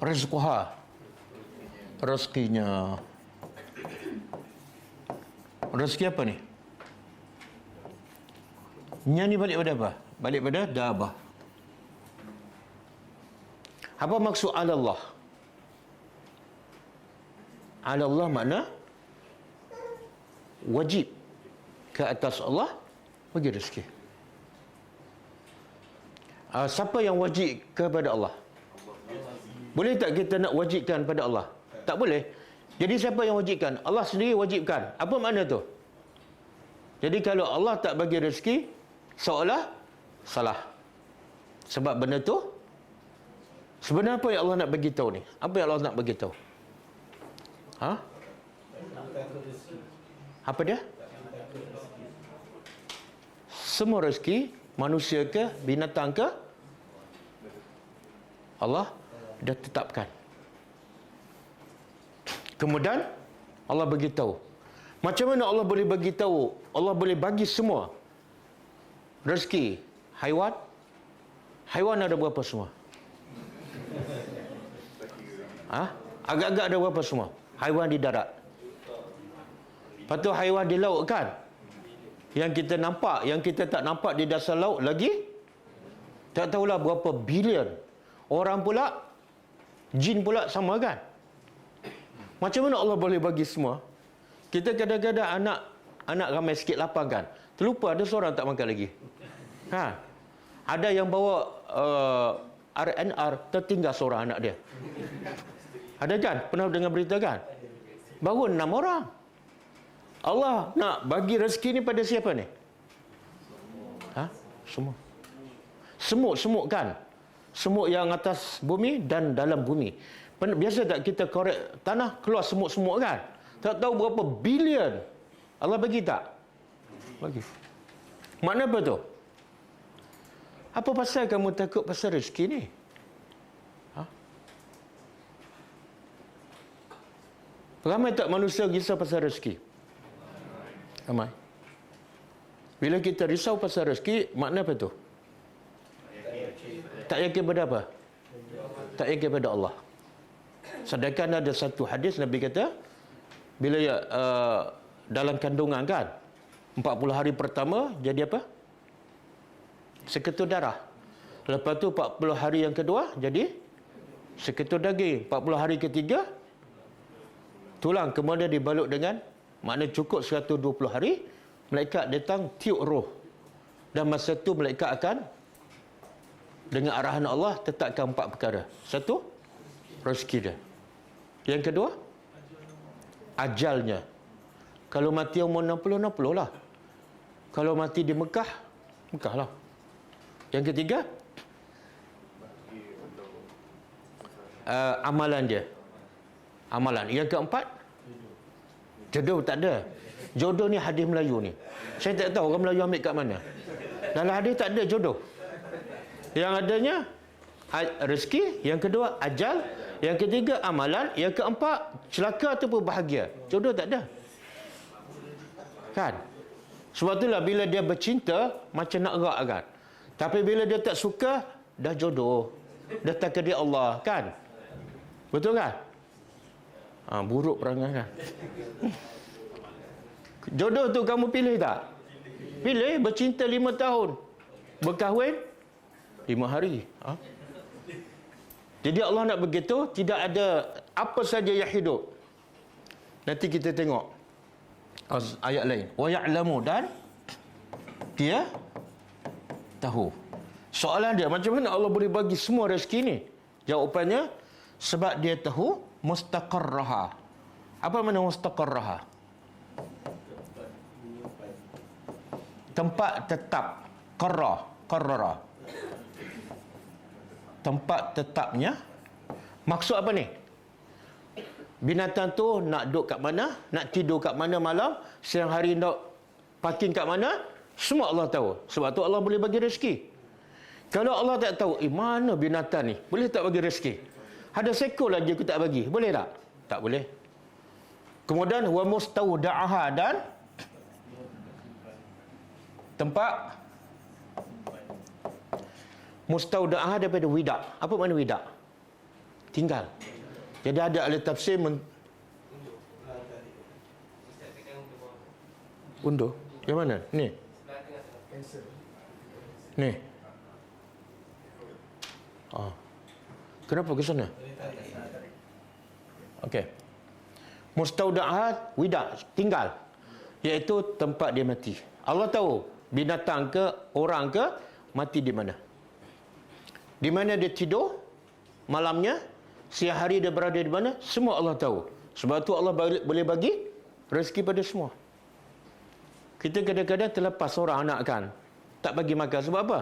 rizquha, rezekinya. Rezeki apa ni? Nya ni balik pada apa? Balik pada dabah. Apa maksud ala Allah? Ala Allah makna wajib ke atas Allah bagi rezeki. Siapa yang wajib kepada Allah? Boleh tak kita nak wajibkan pada Allah? Tak boleh. Jadi siapa yang wajibkan? Allah sendiri wajibkan. Apa makna tu? Jadi kalau Allah tak bagi rezeki, seolah salah. Sebab benda tu, sebenarnya apa yang Allah nak bagi tahu ni? Apa yang Allah nak bagi tahu? Ha? Apa dia? Semua rezeki, manusia ke, binatang ke, Allah dah tetapkan. Kemudian Allah bagi tahu. Macam mana Allah boleh bagi tahu? Allah boleh bagi semua rezeki haiwan. Haiwan ada berapa semua? Agak-agak ada berapa semua? Haiwan di darat. Lepas tu haiwan di laut kan? Yang kita nampak, yang kita tak nampak di dasar laut lagi, tak tahulah berapa bilion. Orang pula, jin pula sama kan? Macam mana Allah boleh bagi semua? Kita kadang-kadang anak ramai sikit lapar kan? Terlupa ada seorang tak makan lagi. Ada yang bawa RNR, tertinggal seorang anak dia. Ada kan? Pernah dengar berita kan? Baru 6 orang. Allah nak bagi rezeki ni pada siapa ni? Semua. Semut kan? Semut yang atas bumi dan dalam bumi. Biasa tak kita korek tanah, keluar semut-semut kan? Tak tahu berapa bilion. Allah bagi tak? Bagi. Makna apa tu? Apa pasal kamu takut pasal rezeki ni? Ramai tak manusia risau pasal rezeki? Ramai. Bila kita risau pasal rezeki, makna apa tu? Tak yakin pada apa? Tak yakin pada Allah. Sedangkan ada satu hadis Nabi kata, bila dalam kandungan kan, 40 hari pertama jadi apa? Seketul darah. Lepas tu 40 hari yang kedua jadi seketul daging. 40 hari ketiga tulang, kemudian dibalut dengan, makna cukup 120 hari, malaikat datang tiup roh. Dan masa tu malaikat akan dengan arahan Allah tetapkan 4 perkara. Satu, rezeki dia. Yang kedua, ajalnya. Kalau mati umur 60, 60 lah. Kalau mati di Mekah, Mekah lah. Yang ketiga, amalan dia. Amalan. Yang keempat, jodoh tak ada. Jodoh ni hadis Melayu ni. Saya tak tahu orang Melayu ambil kat mana. Dalam hadis tak ada jodoh. Yang adanya rezeki, yang kedua ajal, yang ketiga amalan, yang keempat celaka ataupun bahagia. Jodoh tak ada. Kan? Sebab itulah bila dia bercinta macam nak gerak kan. Tapi bila dia tak suka, dah jodoh. Dah takdir Allah kan? Betul kan? Buruk perangai kan? Jodoh tu kamu pilih tak? Pilih. Bercinta 5 tahun. Berkahwin 5 hari. Jadi Allah nak begitu. Tidak ada apa saja yang hidup. Nanti kita tengok ayat lain. Wa ya'lamu, dan dia tahu. Soalan dia, macam mana Allah boleh bagi semua rezeki ni? Jawapannya, sebab dia tahu mustaqarraha. Apa makna mustaqarraha? Tempat tetap. Qarrara. Tempat tetapnya. Maksud apa ni? Binatang tu nak duduk kat mana, nak tidur kat mana malam, siang hari nak parking kat mana, semua Allah tahu. Sebab tu Allah boleh bagi rezeki. Kalau Allah tak tahu, mana binatang ni? Boleh tak bagi rezeki? Ada seekor lagi aku tak bagi. Boleh tak? Tak boleh. Kemudian wa mustawda'aha, dan tempat mustawda'aha daripada widak. Apa makna widak? Tinggal. Jadi ada ahli tafsir undur. Yang mana? Ni. Ni. Kenapa ke sana? Okey. Mustaudaat, widak, tinggal. Iaitu tempat dia mati. Allah tahu binatang ke, orang ke, mati di mana. Di mana dia tidur malamnya, siang hari dia berada di mana, semua Allah tahu. Sebab tu Allah boleh bagi rezeki pada semua. Kita kadang-kadang terlepas orang anak kan, tak bagi makan. Sebab apa?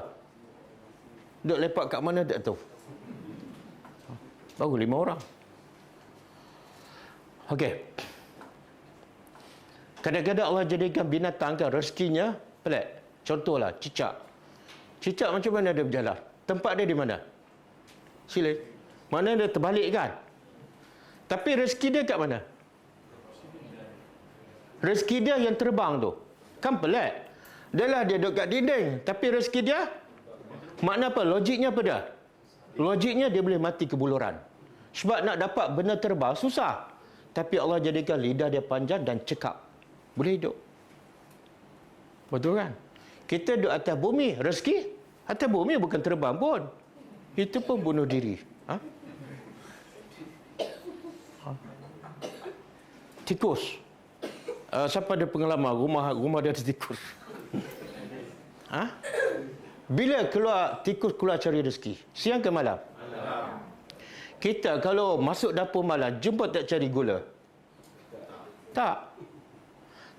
Duk lepak kat mana tak tahu. Baru 5 orang. Okey. Kadang-kadang Allah jadikan binatang kan rezekinya pelik. Contohlah cicak. Cicak macam mana dia berjalan? Tempat dia di mana? Sila. Mana dia terbalik kan? Tapi rezeki dia kat mana? Rezeki dia yang terbang tu. Kan pelik. Dia lah dia duduk kat dinding. Tapi rezeki dia, makna apa? Logiknya apa dia? Logiknya dia boleh mati kebuluran. Sebab nak dapat benda terbang susah. Tapi Allah jadikan lidah dia panjang dan cekap. Boleh hidup. Betul kan? Kita duduk atas bumi, rezeki atas bumi bukan terbang pun. Itu pun bunuh diri. Tikus. Siapa ada pengalaman rumah dia ada tikus? Bila tikus keluar cari rezeki? Siang ke malam? Kita kalau masuk dapur malam, jumpa tak cari gula? Tak.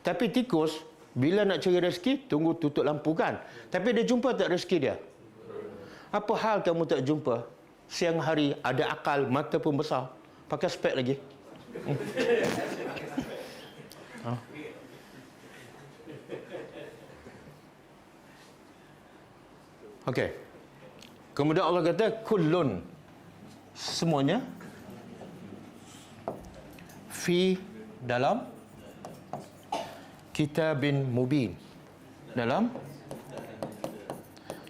Tapi tikus, bila nak cari rezeki, tunggu tutup lampu kan? Tapi dia jumpa tak rezeki dia? Apa hal kamu tak jumpa? Siang hari, ada akal, mata pun besar. Pakai spek lagi. Okey. Kemudian Allah kata kullun, semuanya fi dalam kitabin mubin, dalam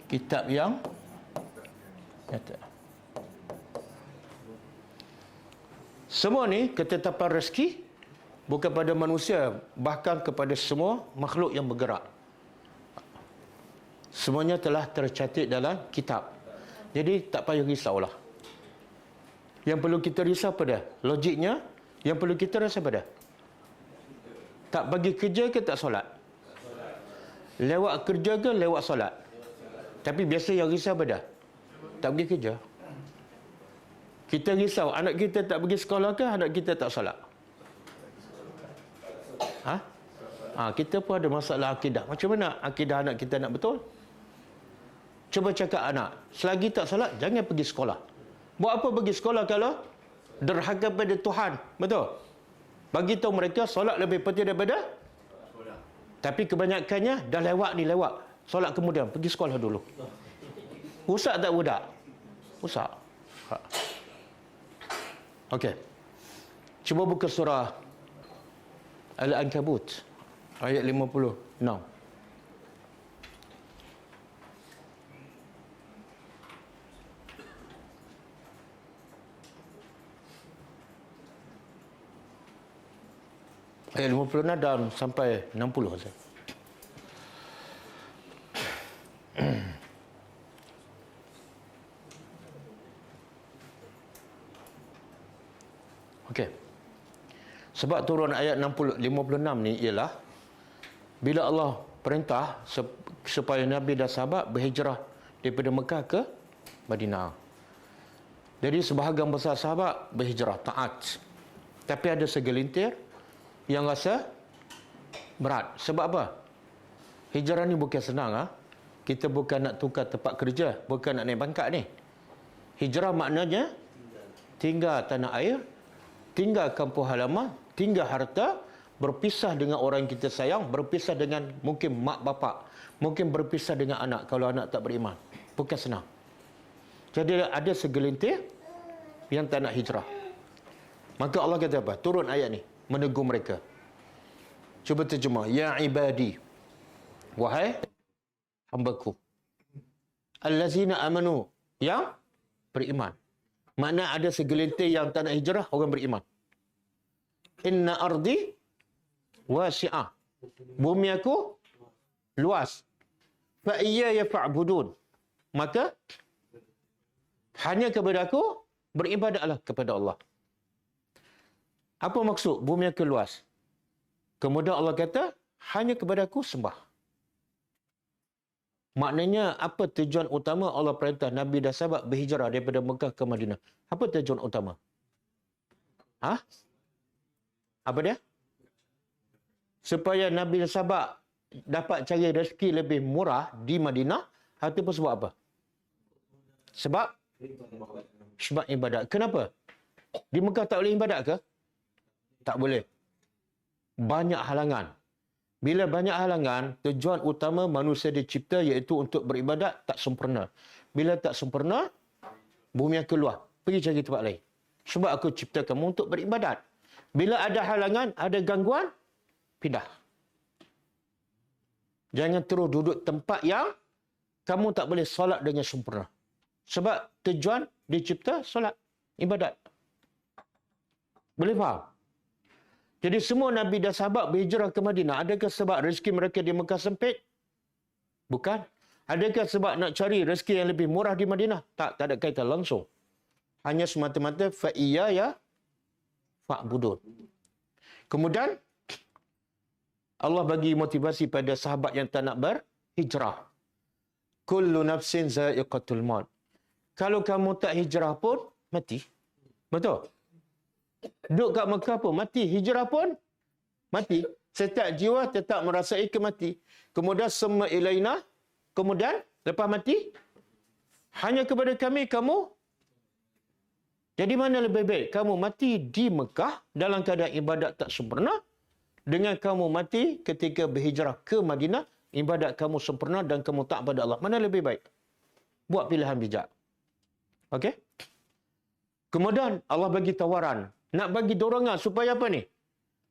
kitab yang nyata. Semua ni ketetapan rezeki bukan pada manusia, bahkan kepada semua makhluk yang bergerak. Semuanya telah tercatat dalam kitab. Jadi tak payah risaulah. Yang perlu kita risau pada logiknya, yang perlu kita rasa pada tak bagi kerja ke tak solat? Lewat kerja ke lewat solat? Tapi biasa yang risau pada tak pergi kerja. Kita risau anak kita tak pergi sekolah ke, anak kita tak solat? Kita pun ada masalah akidah. Macam mana akidah anak kita nak betul? Cuba cakap anak, selagi tak solat, jangan pergi sekolah. Buat apa pergi sekolah kalau derhaka pada Tuhan? Betul? Bagi tahu mereka solat lebih penting daripada sekolah. Tapi kebanyakannya dah lewat. Solat kemudian, pergi sekolah dulu. Rusak tak budak? Rusak. Okey. Cuba buka surah Al-Ankabut ayat 56. Ayat 56 dan sampai 60 saja. Okey. Sebab turun ayat 56 ni ialah bila Allah perintah supaya Nabi dan sahabat berhijrah daripada Mekah ke Madinah. Jadi sebahagian besar sahabat berhijrah, taat. Tapi ada segelintir yang rasa berat. Sebab apa? Hijrah ni bukan senang. Kita bukan nak tukar tempat kerja, bukan nak naik pangkat ni. Hijrah maknanya tinggal tanah air, tinggal kampung halaman, tinggal harta, berpisah dengan orang yang kita sayang, berpisah dengan mungkin mak bapak, mungkin berpisah dengan anak kalau anak tak beriman. Bukan senang. Jadi ada segelintir yang tak nak hijrah. Maka Allah kata apa? Turun ayat ni menegur mereka. Cuba terjemah. Ya ibadi, wahai hambaku, allazina amanu, yang beriman. Makna ada segelintir yang tak nak hijrah, orang beriman. Inna ardi wasi'ah. Bumi aku luas. Fa iyaya fa'budun. Maka hanya kepada aku beribadatlah kepada Allah. Apa maksud bumi aku luas? Kemudian Allah kata, hanya kepada aku sembah. Maknanya apa tujuan utama Allah perintah Nabi dan sahabat berhijrah daripada Mekah ke Madinah? Apa tujuan utama? Apa dia? Supaya Nabi dan sahabat dapat cari rezeki lebih murah di Madinah, ataupun sebab apa? Sebab ibadat. Kenapa? Di Mekah tak boleh ibadat ke? Tak boleh. Banyak halangan. Bila banyak halangan, tujuan utama manusia dicipta iaitu untuk beribadat tak sempurna. Bila tak sempurna, bumi akan keluar. Pergi cari tempat lain. Sebab aku cipta kamu untuk beribadat. Bila ada halangan, ada gangguan, pindah. Jangan terus duduk tempat yang kamu tak boleh solat dengan sempurna. Sebab tujuan dicipta solat, ibadat. Boleh faham? Jadi semua Nabi dan sahabat berhijrah ke Madinah. Adakah sebab rezeki mereka di Mekah sempit? Bukan. Adakah sebab nak cari rezeki yang lebih murah di Madinah? Tak ada kaitan langsung. Hanya semata-mata fa'iyaya fa'budun. Kemudian Allah bagi motivasi pada sahabat yang tak nak berhijrah. Kullu nafsin za'iqatul maut. Kalau kamu tak hijrah pun mati. Betul? Duduk kat Mekah pun mati. Hijrah pun mati. Setiap jiwa tetap merasai kemati. Kemudian summa ilaina. Kemudian lepas mati, hanya kepada kami kamu. Jadi mana lebih baik? Kamu mati di Mekah dalam keadaan ibadat tak sempurna, dengan kamu mati ketika berhijrah ke Madinah, ibadat kamu sempurna dan kamu tak pada Allah. Mana lebih baik? Buat pilihan bijak. Okey? Kemudian Allah bagi tawaran. Nak bagi dorongan supaya apa ni?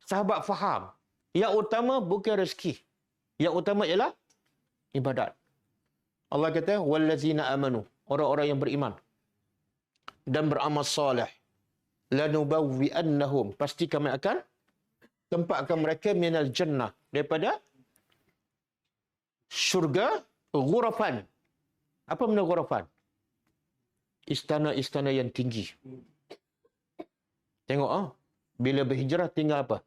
Sahabat faham. Yang utama bukan rezeki. Yang utama ialah ibadat. Allah kata, wallazina amanu. Orang-orang yang beriman. Dan beramal soleh. Lanubawwi'annahum. Pasti kami akan tempatkan mereka minal jannah. Daripada syurga ghurafan. Apa benda ghurafan? Istana-istana yang tinggi. Tengok bila berhijrah tinggal apa?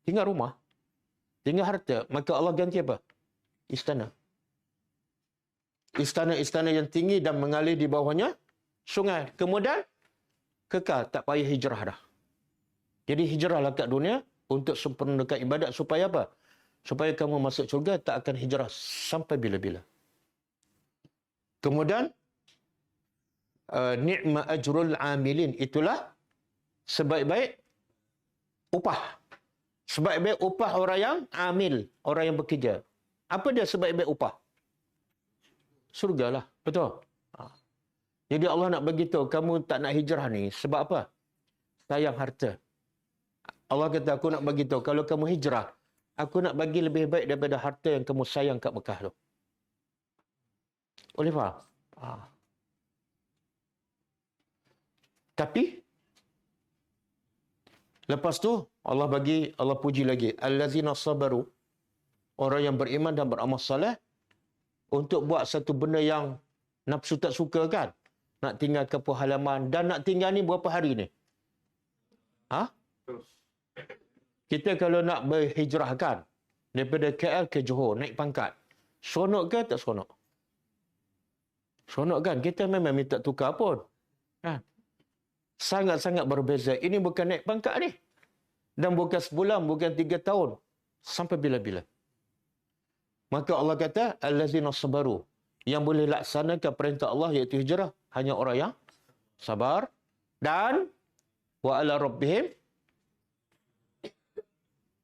Tinggal rumah. Tinggal harta. Maka Allah ganti apa? Istana. istana-istana yang tinggi dan mengalir di bawahnya sungai. Kemudian kekal, tak payah hijrah dah. Jadi hijrahlah kat dunia untuk sempurnakan ibadat supaya apa? Supaya kamu masuk syurga, tak akan hijrah sampai bila-bila. Kemudian ni'ma ajrul amilin, itulah sebaik-baik upah. Sebaik-baik upah orang yang amil, orang yang bekerja. Apa dia sebaik-baik upah? Surgalah, betul. Jadi Allah nak bagi tahu kamu tak nak hijrah ni sebab apa? Sayang harta. Allah kata aku nak bagi tahu kalau kamu hijrah, aku nak bagi lebih baik daripada harta yang kamu sayang kat Mekah tu. Boleh faham? Tapi lepas tu Allah puji lagi, allazina sabaru, orang yang beriman dan beramal soleh untuk buat satu benda yang nafsu tak suka kan? Nak tinggal ke halaman dan nak tinggal ni berapa hari ni? Kita kalau nak berhijrah kan daripada KL ke Johor naik pangkat. Seronok ke tak seronok? Seronok kan? Kita memang minta tukar pun. Kan? Sangat-sangat berbeza. Ini bukan naik pangkat ni. Dan bukan sebulan, bukan 3 tahun. Sampai bila-bila. Maka Allah kata, allazina sabaru. Yang boleh laksanakan perintah Allah iaitu hijrah. Hanya orang yang sabar. Dan wa ala rabbihim.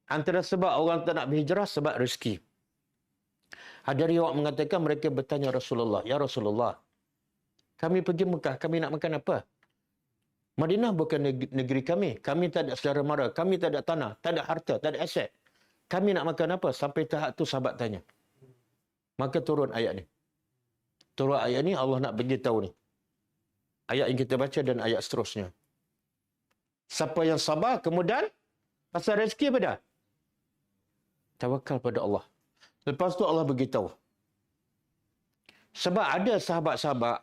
Antara sebab orang tak nak berhijrah, sebab rezeki. Ada riwayat mengatakan mereka bertanya Rasulullah, ya Rasulullah, kami pergi Mekah, kami nak makan apa? Madinah bukan negeri kami. Kami tak ada saudara mara. Kami tak ada tanah, tak ada harta, tak ada aset. Kami nak makan apa? Sampai tahap tu sahabat tanya. Maka turun ayat ni. Turun ayat ni Allah nak beritahu ni. Ayat yang kita baca dan ayat seterusnya. Siapa yang sabar, kemudian pasal rezeki apa dah? Tawakal pada Allah. Lepas tu Allah beritahu. Sebab ada sahabat-sahabat,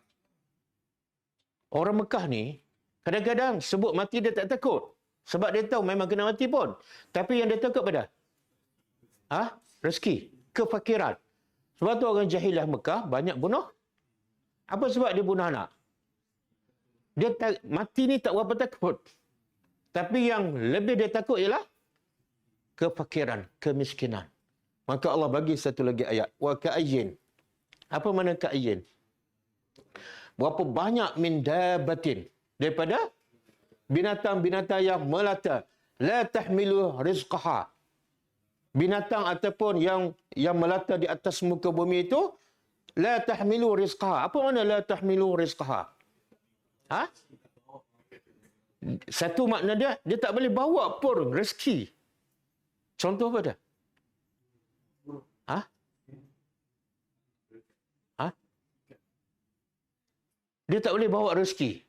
orang Mekah ni, kadang-kadang sebut mati dia tak takut. Sebab dia tahu memang kena mati pun. Tapi yang dia takut pada? Rezeki. Kefakiran. Sebab tu orang jahiliah Mekah banyak bunuh. Apa sebab dia bunuh anak? Dia mati ni tak berapa takut. Tapi yang lebih dia takut ialah kefakiran, kemiskinan. Maka Allah bagi satu lagi ayat. Wa ka'ayyin. Apa makna ka'ayyin? Berapa banyak min dabatin. Daripada binatang-binatang yang melata. La tahmilu rizqaha. Binatang ataupun yang melata di atas muka bumi itu, la tahmilu rizqaha. Apa makna la tahmilu rizqaha? Satu makna dia tak boleh bawa pun rezeki. Contoh apa dia? Dia tak boleh bawa rezeki.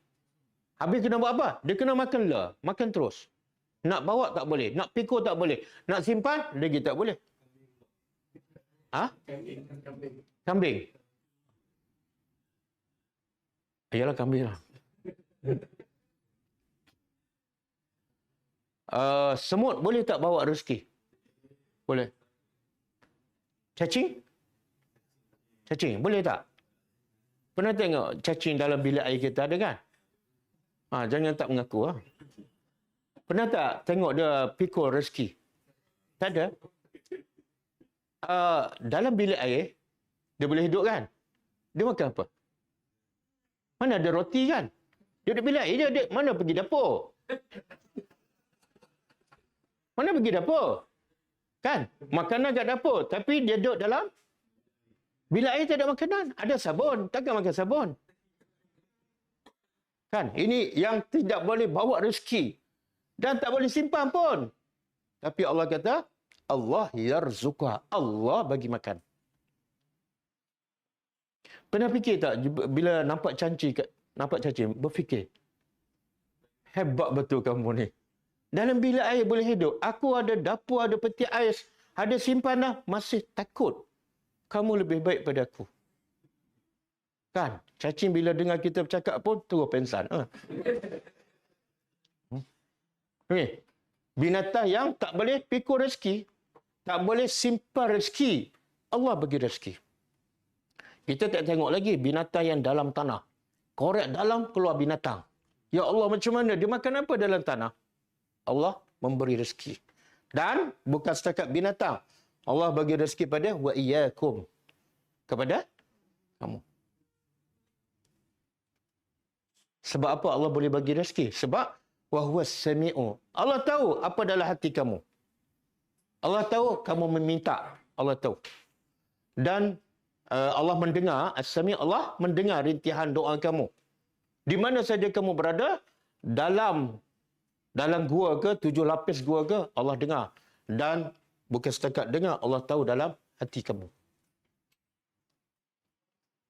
Habis kena buat apa? Dia kena makan lah. Makan terus. Nak bawa tak boleh. Nak pikul tak boleh. Nak simpan, lagi tak boleh. Kambing. Ayalah kambing lah. Semut boleh tak bawa rezeki? Boleh. Cacing? Cacing, boleh tak? Pernah tengok cacing dalam bilik air kita ada kan? Jangan tak mengaku. Pernah tak tengok dia pikul rezeki? Tak ada. Dalam bilik air, dia boleh hidup kan? Dia makan apa? Mana ada roti kan? Dia duduk bilik air, dia mana pergi dapur? Mana pergi dapur? Kan? Makanan kat dapur. Tapi dia duduk dalam bilik air tak ada makanan. Ada sabun. Takkan makan sabun. Kan? Ini yang tidak boleh bawa rezeki. Dan tak boleh simpan pun. Tapi Allah kata, Allah yarzuqha. Allah bagi makan. Pernah fikir tak bila nampak cacing, berfikir, hebat betul kamu ni. Dalam bilik air boleh hidup. Aku ada dapur, ada peti ais, ada simpanan, masih takut. Kamu lebih baik pada aku. Kan? Cacing bila dengar kita bercakap pun, terus pensan. Binatang yang tak boleh pikul rezeki, tak boleh simpan rezeki, Allah bagi rezeki. Kita tak tengok lagi binatang yang dalam tanah. Korek dalam, keluar binatang. Ya Allah, macam mana? Dia makan apa dalam tanah? Allah memberi rezeki. Dan bukan setakat binatang. Allah bagi rezeki pada wa iyyakum. Kepada kamu. Sebab apa Allah boleh bagi rezeki? Sebab wa huwas sami'u. Allah tahu apa dalam hati kamu. Allah tahu kamu meminta. Allah tahu. Dan Allah mendengar, as-sami' Allah mendengar rintihan doa kamu. Di mana saja kamu berada, dalam gua ke, 7 lapis gua ke, Allah dengar. Dan bukan setakat dengar, Allah tahu dalam hati kamu.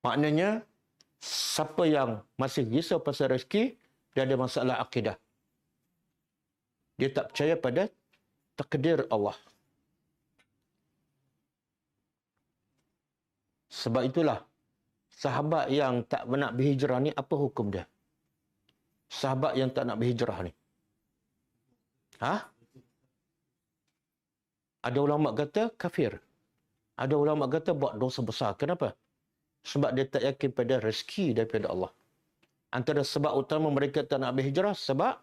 Maknanya, siapa yang masih risau pasal rezeki, dia ada masalah akidah. Dia tak percaya pada takdir Allah. Sebab itulah, sahabat yang tak nak berhijrah ni, apa hukum dia? Sahabat yang tak nak berhijrah ni. Ada ulama kata kafir. Ada ulama kata buat dosa besar. Kenapa? Sebab dia tak yakin pada rezeki daripada Allah. Antara sebab utama mereka tak nak berhijrah, sebab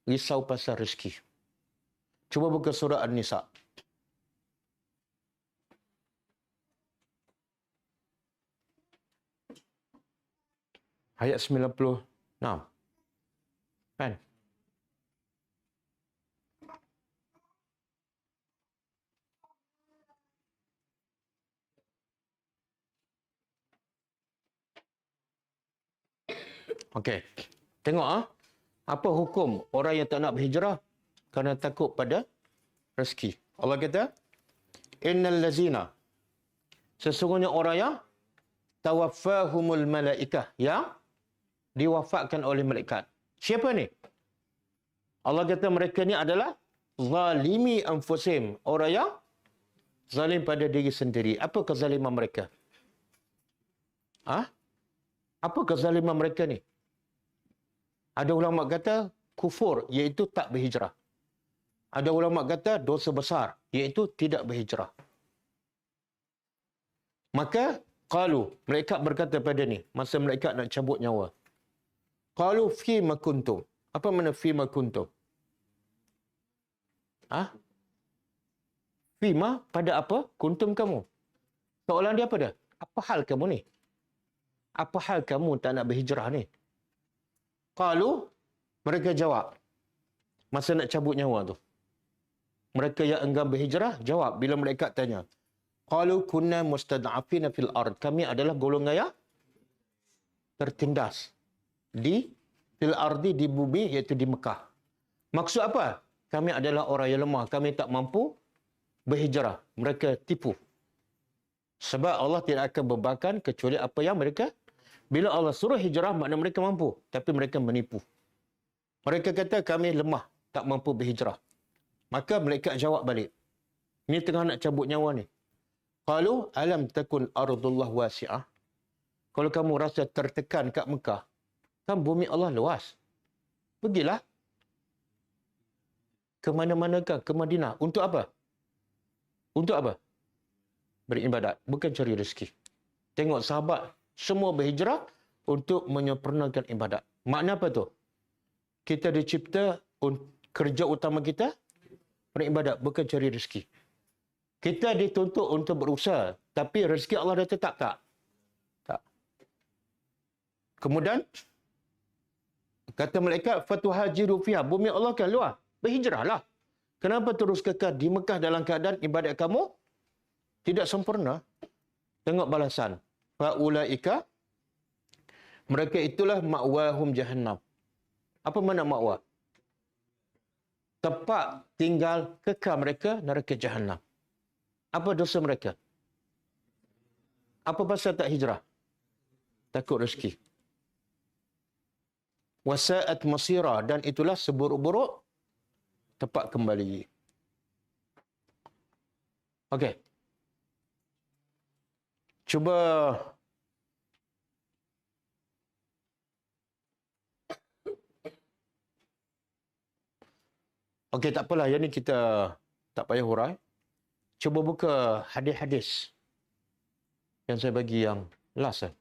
risau pasal rezeki. Cuba buka surah An-Nisa. Ayat 96. Kan? Okey. Tengok apa hukum orang yang tak nak berhijrah kerana takut pada rezeki. Allah kata, innal lazina, sesungguhnya orang yang tawaffahumul malaikah, yang diwafatkan oleh malaikat. Siapa ni? Allah kata mereka ni adalah zalimi anfusihim, orang yang zalim pada diri sendiri. Apa kezaliman mereka? Apa kezaliman mereka ni? Ada ulama kata kufur, iaitu tak berhijrah. Ada ulama kata dosa besar, iaitu tidak berhijrah. Maka qalu, mereka berkata pada ni, masa mereka nak cabut nyawa. Qalu fima kuntum. Apa makna fima kuntum? Fima, pada apa? Kuntum kamu. Soalan dia apa dah? Apa hal kamu ni? Apa hal kamu tak nak berhijrah ni? Qalu, mereka jawab. Masa nak cabut nyawa tu. Mereka yang enggan berhijrah, jawab bila mereka tanya. Qalu kunna mustad'afina fil ard. Kami adalah golongan yang tertindas. Fil ardi, di bumi, iaitu di Mekah. Maksud apa? Kami adalah orang yang lemah. Kami tak mampu berhijrah. Mereka tipu. Sebab Allah tidak akan bebankan kecuali apa yang mereka. Bila Allah suruh hijrah, makna mereka mampu. Tapi mereka menipu. Mereka kata kami lemah. Tak mampu berhijrah. Maka mereka jawab balik. Ni tengah nak cabut nyawa ni. Qalu alam takun ardullah wasi'ah. Kalau kamu rasa tertekan kat Mekah, kan bumi Allah luas. Pergilah ke mana-manakah? Ke Madinah. Untuk apa? Untuk apa? Beribadat. Bukan cari rezeki. Tengok sahabat. Semua berhijrah untuk menyempurnakan ibadat. Makna apa tu? Kita dicipta, kerja utama kita, beribadat. Bukan cari rezeki. Kita dituntut untuk berusaha. Tapi rezeki Allah dah tetap tak? Tak. Kemudian, kata mereka, fatuhajiru fiha. Bumi Allah kan luar. Berhijrahlah. Kenapa terus kekal di Mekah dalam keadaan ibadat kamu tidak sempurna? Tengok balasan. Fa'ulaika, mereka itulah ma'wahum jahannam. Apa makna ma'wah? Tempat tinggal kekal mereka neraka jahannam. Apa dosa mereka? Apa pasal tak hijrah? Takut rezeki. Wasa'at masira, dan itulah seburuk-buruk tempat kembali. Okey. Cuba okey, tak apalah. Yang ni kita tak payah hurai. Cuba buka hadis-hadis yang saya bagi yang Last eh?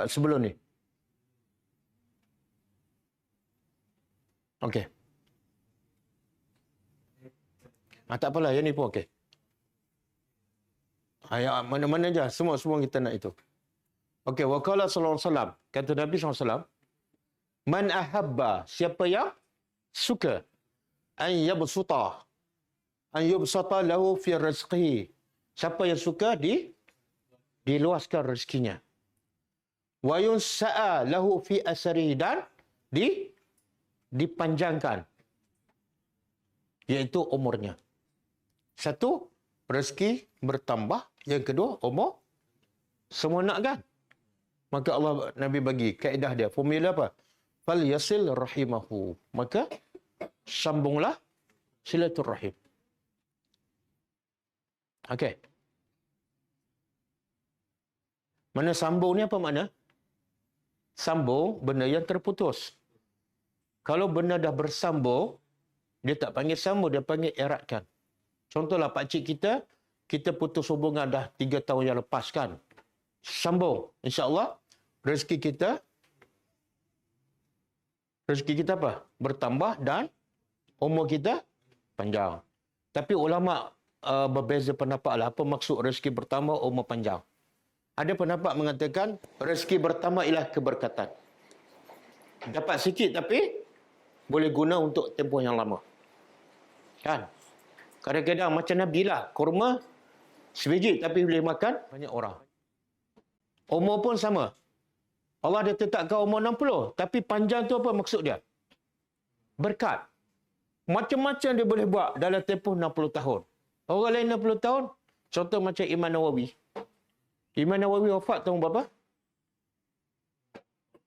Sebelum ni. Okey. Tak apalah, yang ni pun okey. Ayat mana-mana je, semua kita nak itu. Okey, wa qala sallallahu alaihi wasallam, kata Nabi sallallahu alaihi wasallam, man ahabba, siapa yang suka an yubsata lahu fi rizqihi. Siapa yang suka diluaskan rezekinya. Wa yunsa'a lahu fi asrihi, dan dipanjangkan, iaitu umurnya. Satu, rezeki bertambah. Yang kedua, umur. Semua nak kan? Maka Allah, Nabi bagi kaedah dia, formula apa? Fal yasil rahimahu. Maka sambunglah silaturrahim. Okey. Mana sambung ni apa makna? Sambung benda yang terputus. Kalau benda dah bersambung, dia tak panggil sambung, dia panggil eratkan. Contohlah pakcik kita putus hubungan dah 3 tahun yang lepas kan. Sambung. InsyaAllah, rezeki kita apa? Bertambah dan umur kita panjang. Tapi ulama berbeza pendapat lah. Apa maksud rezeki bertambah, umur panjang? Ada pendapat mengatakan rezeki bertambah ialah keberkatan. Dapat sikit tapi boleh guna untuk tempoh yang lama. Kan? Kadang-kadang macam Nabi lah. Kurma sebiji tapi boleh makan banyak orang. Umur pun sama. Allah dia tetapkan umur 60. Tapi panjang tu apa maksud dia? Berkat. Macam-macam dia boleh buat dalam tempoh 60 tahun. Orang lain 60 tahun. Contoh macam Imam Nawawi. Imam Nawawi wafat tahun berapa?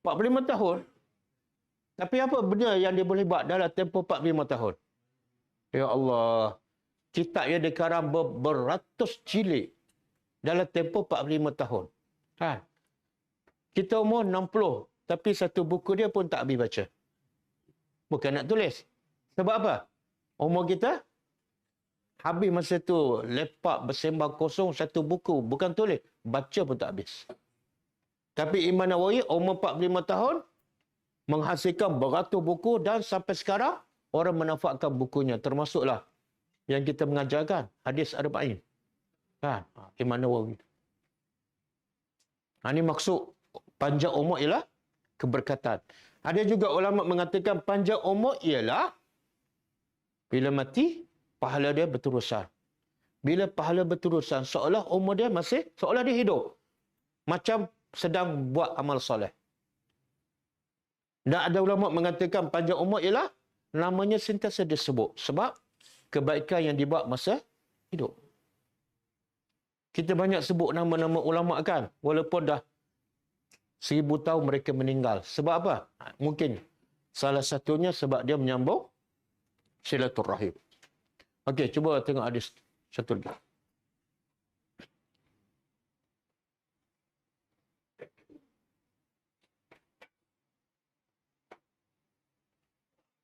45 tahun. Tapi apa benda yang dia boleh buat dalam tempoh 45 tahun? Ya Allah. Kitab yang dikarang beratus jilid dalam tempoh 45 tahun. Kan? Kita umur 60. Tapi satu buku dia pun tak habis baca. Bukan nak tulis. Sebab apa? Umur kita habis masa tu lepak bersembang kosong satu buku. Bukan tulis. Baca pun tak habis. Tapi Imam Nawawi umur 45 tahun menghasilkan beratus buku dan sampai sekarang orang menafaatkan bukunya. Termasuklah yang kita mengajarkan hadis Arba'in. Kan? Imam Nawawi. Ini maksud panjang umur ialah keberkatan. Ada juga ulama mengatakan panjang umur ialah bila mati, pahala dia berterusan. Bila pahala berterusan, seolah umur dia masih, seolah dia hidup. Macam sedang buat amal soleh. Dan ada ulama mengatakan panjang umur ialah namanya sentiasa disebut. Sebab kebaikan yang dibuat masa hidup. Kita banyak sebut nama-nama ulama kan. Walaupun dah 1000 tahun mereka meninggal. Sebab apa? Mungkin salah satunya sebab dia menyambung silaturrahim. Okey, cuba tengok hadis satu lagi.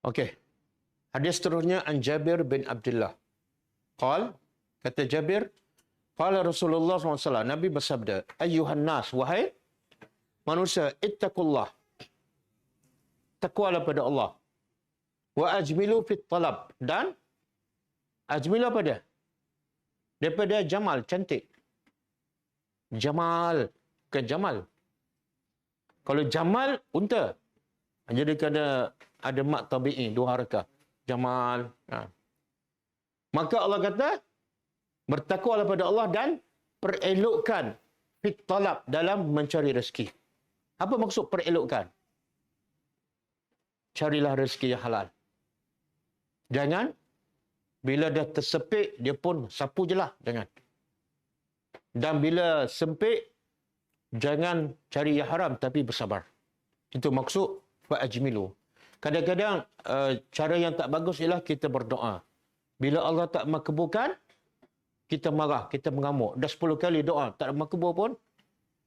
Okey. Hadis seterusnya an Jabir bin Abdullah. Kata Jabir, qala Rasulullah SAW, Nabi bersabda, ayyuhan nas, wahai manusia, ittaqullah. Takwalah pada Allah. Wa ajmilu fit talab. Dan ajmilu apa dia? Daripada jamal, cantik. Jamal, bukan jamal. Kalau jamal, unta. Jadi kena ada mat tabi'i, 2 harakah. Jamal. Maka Allah kata, bertakwalah pada Allah dan perelokkan fit talab dalam mencari rezeki. Apa maksud perelokkan? Carilah rezeki yang halal. Jangan bila dah tersepit, dia pun sapu je lah. Jangan. Dan bila sempit, jangan cari yang haram tapi bersabar. Itu maksud fa'ajmilu. Kadang-kadang cara yang tak bagus ialah kita berdoa. Bila Allah tak makbulkan, kita marah, kita mengamuk. Dah 10 kali doa, tak makbul pun.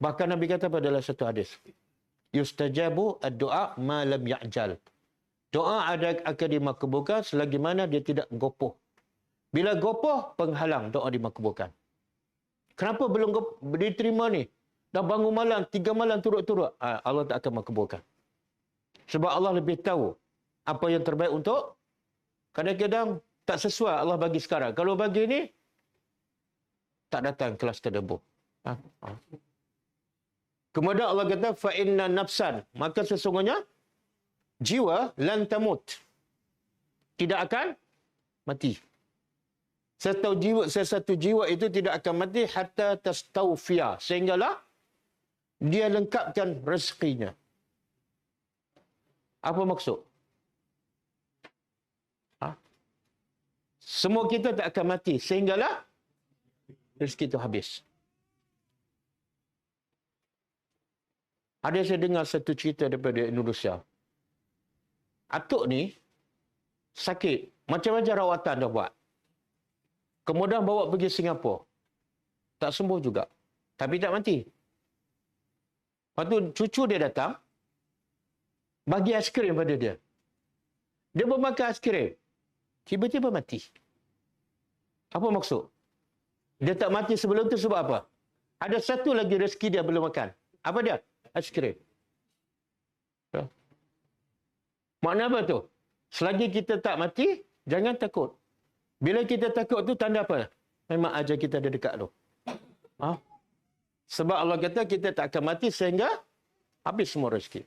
Bahkan Nabi kata pada dalam satu hadis, yustajabu ad-du'a ma lam ya'jal. Doa akan dimakbulkan selagi mana dia tidak gopoh. Bila gopoh, penghalang doa dimakbulkan. Kenapa belum diterima ni? Dah bangun malam, 3 malam turut-turut. Allah tak akan makbulkan. Sebab Allah lebih tahu apa yang terbaik untuk. Kadang-kadang tak sesuai Allah bagi sekarang. Kalau bagi ni, tak datang kelas tadabbur. Kemudian Allah kata, فَإِنَّ nafsan. Maka sesungguhnya, jiwa lan tamut. Tidak akan mati. Sesatu jiwa itu tidak akan mati hatta tastawfiya. Sehinggalah dia lengkapkan rezekinya. Apa maksud? Semua kita tak akan mati. Sehinggalah rezeki itu habis. Ada saya dengar satu cerita daripada Indonesia. Atuk ni sakit. Macam-macam rawatan dah buat. Kemudian bawa pergi Singapura. Tak sembuh juga. Tapi tak mati. Lepas tu cucu dia datang. Bagi aiskrim pada dia. Dia bermakan aiskrim. Tiba-tiba mati. Apa maksud? Dia tak mati sebelum tu sebab apa? Ada satu lagi rezeki dia belum makan. Apa dia? Aiskrim. Makna apa tu? Selagi kita tak mati, jangan takut. Bila kita takut tu tanda apa? Memang ajal kita ada dekat tu. Sebab Allah kata kita tak akan mati sehingga habis semua rezeki.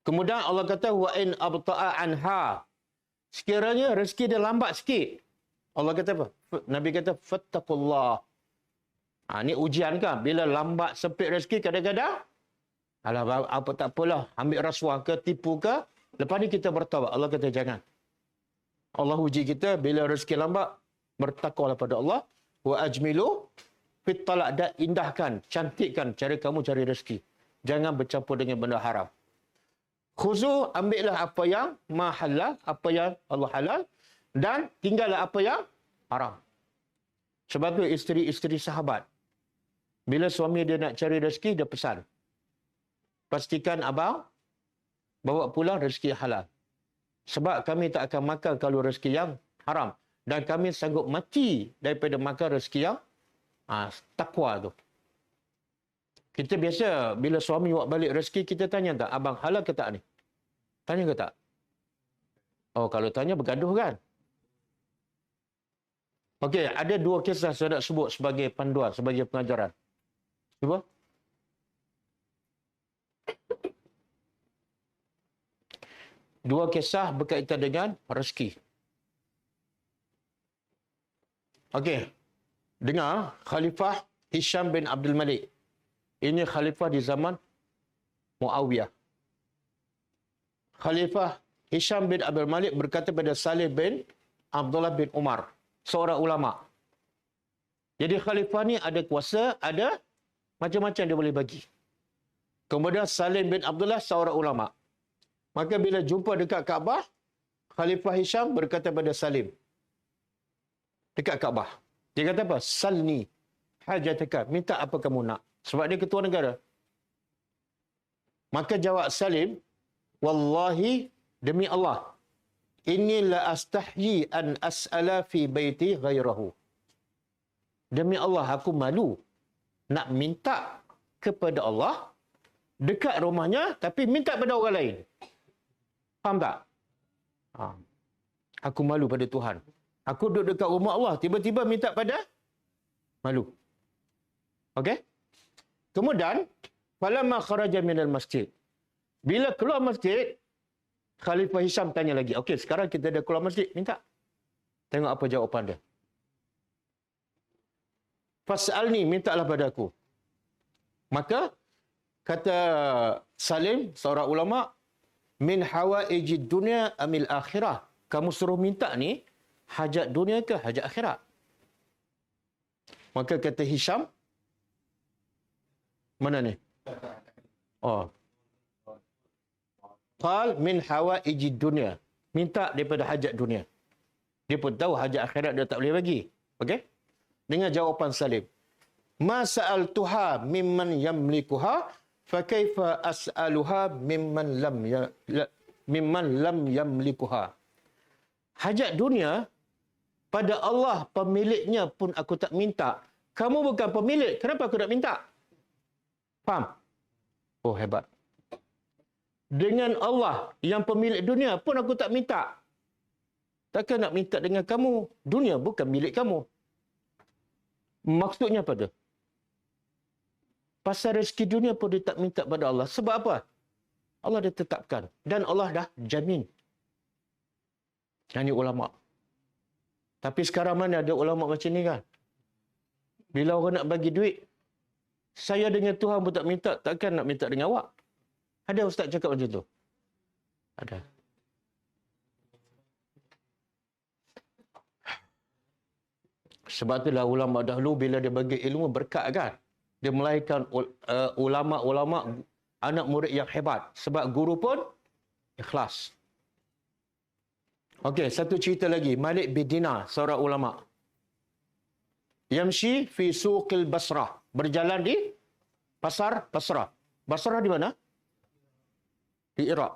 Kemudian Allah kata wa in abta'a anha. Sekiranya rezeki dia lambat sikit. Allah kata apa? Nabi kata fattaqullah. Ni ujian kan? Bila lambat sempit rezeki kadang-kadang alah apa tak apalah, ambil rasuah ke, tipu ke, lepas ni kita bertaubat. Allah kata jangan. Allah uji kita bila rezeki lambat, bertakwalah pada Allah. Wa ajmilu fit talaq, dan indahkan, cantikkan cara kamu cari rezeki. Jangan bercampur dengan benda haram. Khuzu, ambillah apa yang halal, apa yang Allah halal, dan tinggallah apa yang haram. Sebab tu isteri-isteri sahabat, bila suami dia nak cari rezeki, dia pesan, pastikan abang bawa pulang rezeki halal. Sebab kami tak akan makan kalau rezeki yang haram. Dan kami sanggup mati daripada makan rezeki yang takwa tu. Kita biasa bila suami bawa balik rezeki, kita tanya tak, abang halal ke tak ni? Tanya ke tak? Oh, kalau tanya bergaduh kan? Okey, ada 2 kisah saya nak sebut sebagai panduan, sebagai pengajaran. Cuba. Dua kisah berkaitan dengan rezeki. Okey. Dengar Khalifah Hisham bin Abdul Malik. Ini khalifah di zaman Muawiyah. Khalifah Hisham bin Abdul Malik berkata pada Salih bin Abdullah bin Umar, seorang ulama. Jadi khalifah ni ada kuasa, ada macam-macam dia boleh bagi. Kemudian Salim bin Abdullah seorang ulama. Maka bila jumpa dekat Kaabah, Khalifah Hisham berkata pada Salim, dekat Kaabah, dia kata apa? Salni hajataka, minta apa kamu nak. Sebab dia ketua negara. Maka jawab Salim, wallahi, demi Allah, inni la astahyi an as'ala fi baiti ghairahu. Demi Allah, aku malu nak minta kepada Allah dekat rumahnya, tapi minta pada orang lain. Faham tak? Aku malu pada Tuhan. Aku duduk dekat rumah Allah, tiba-tiba minta pada malu. Okey? Kemudian, falamma kharaja minal masjid. Bila keluar masjid, Khalifah Hisham tanya lagi, okey, sekarang kita dah keluar masjid, minta. Tengok apa jawapan dia. Fas'alni, mintalah pada aku. Maka, kata Salim, seorang ulama, min hawaijid dunia amil akhirah. Kamu suruh minta ni, hajat dunia ke hajat akhirat? Maka kata Hisham, mana ni? Oh. Qal min hawaijid dunia. Minta daripada hajat dunia. Dia pun tahu hajat akhirat dia tak boleh bagi. Okey? Dengar jawapan Salim. Ma sa'altuha mimman yamlikuha fa kaifa as'aluha mimman lam mimman lam yamlikuha. Hajat dunia pada Allah pemiliknya pun aku tak minta. Kamu bukan pemilik, kenapa aku nak minta? Faham? Oh, hebat. Dengan Allah yang pemilik dunia pun aku tak minta. Takkan nak minta dengan kamu? Dunia bukan milik kamu. Maksudnya apa tu? Pasal rezeki dunia pun dia tak minta pada Allah. Sebab apa? Allah dah tetapkan. Dan Allah dah jamin. Ini ulama'. Tapi sekarang mana ada ulama' macam ni kan? Bila orang nak bagi duit, saya dengan Tuhan pun tak minta, takkan nak minta dengan awak? Ada ustaz cakap macam tu? Ada. Sebab itulah ulama' dahulu bila dia bagi ilmu berkat kan? Dia melahirkan ulama'-ulama' anak murid yang hebat. Sebab guru pun ikhlas. Okey, satu cerita lagi. Malik bin Dinar, seorang ulama'. Yamshi fi suqil Basrah. Berjalan di pasar Basrah. Basrah di mana? Di Iraq.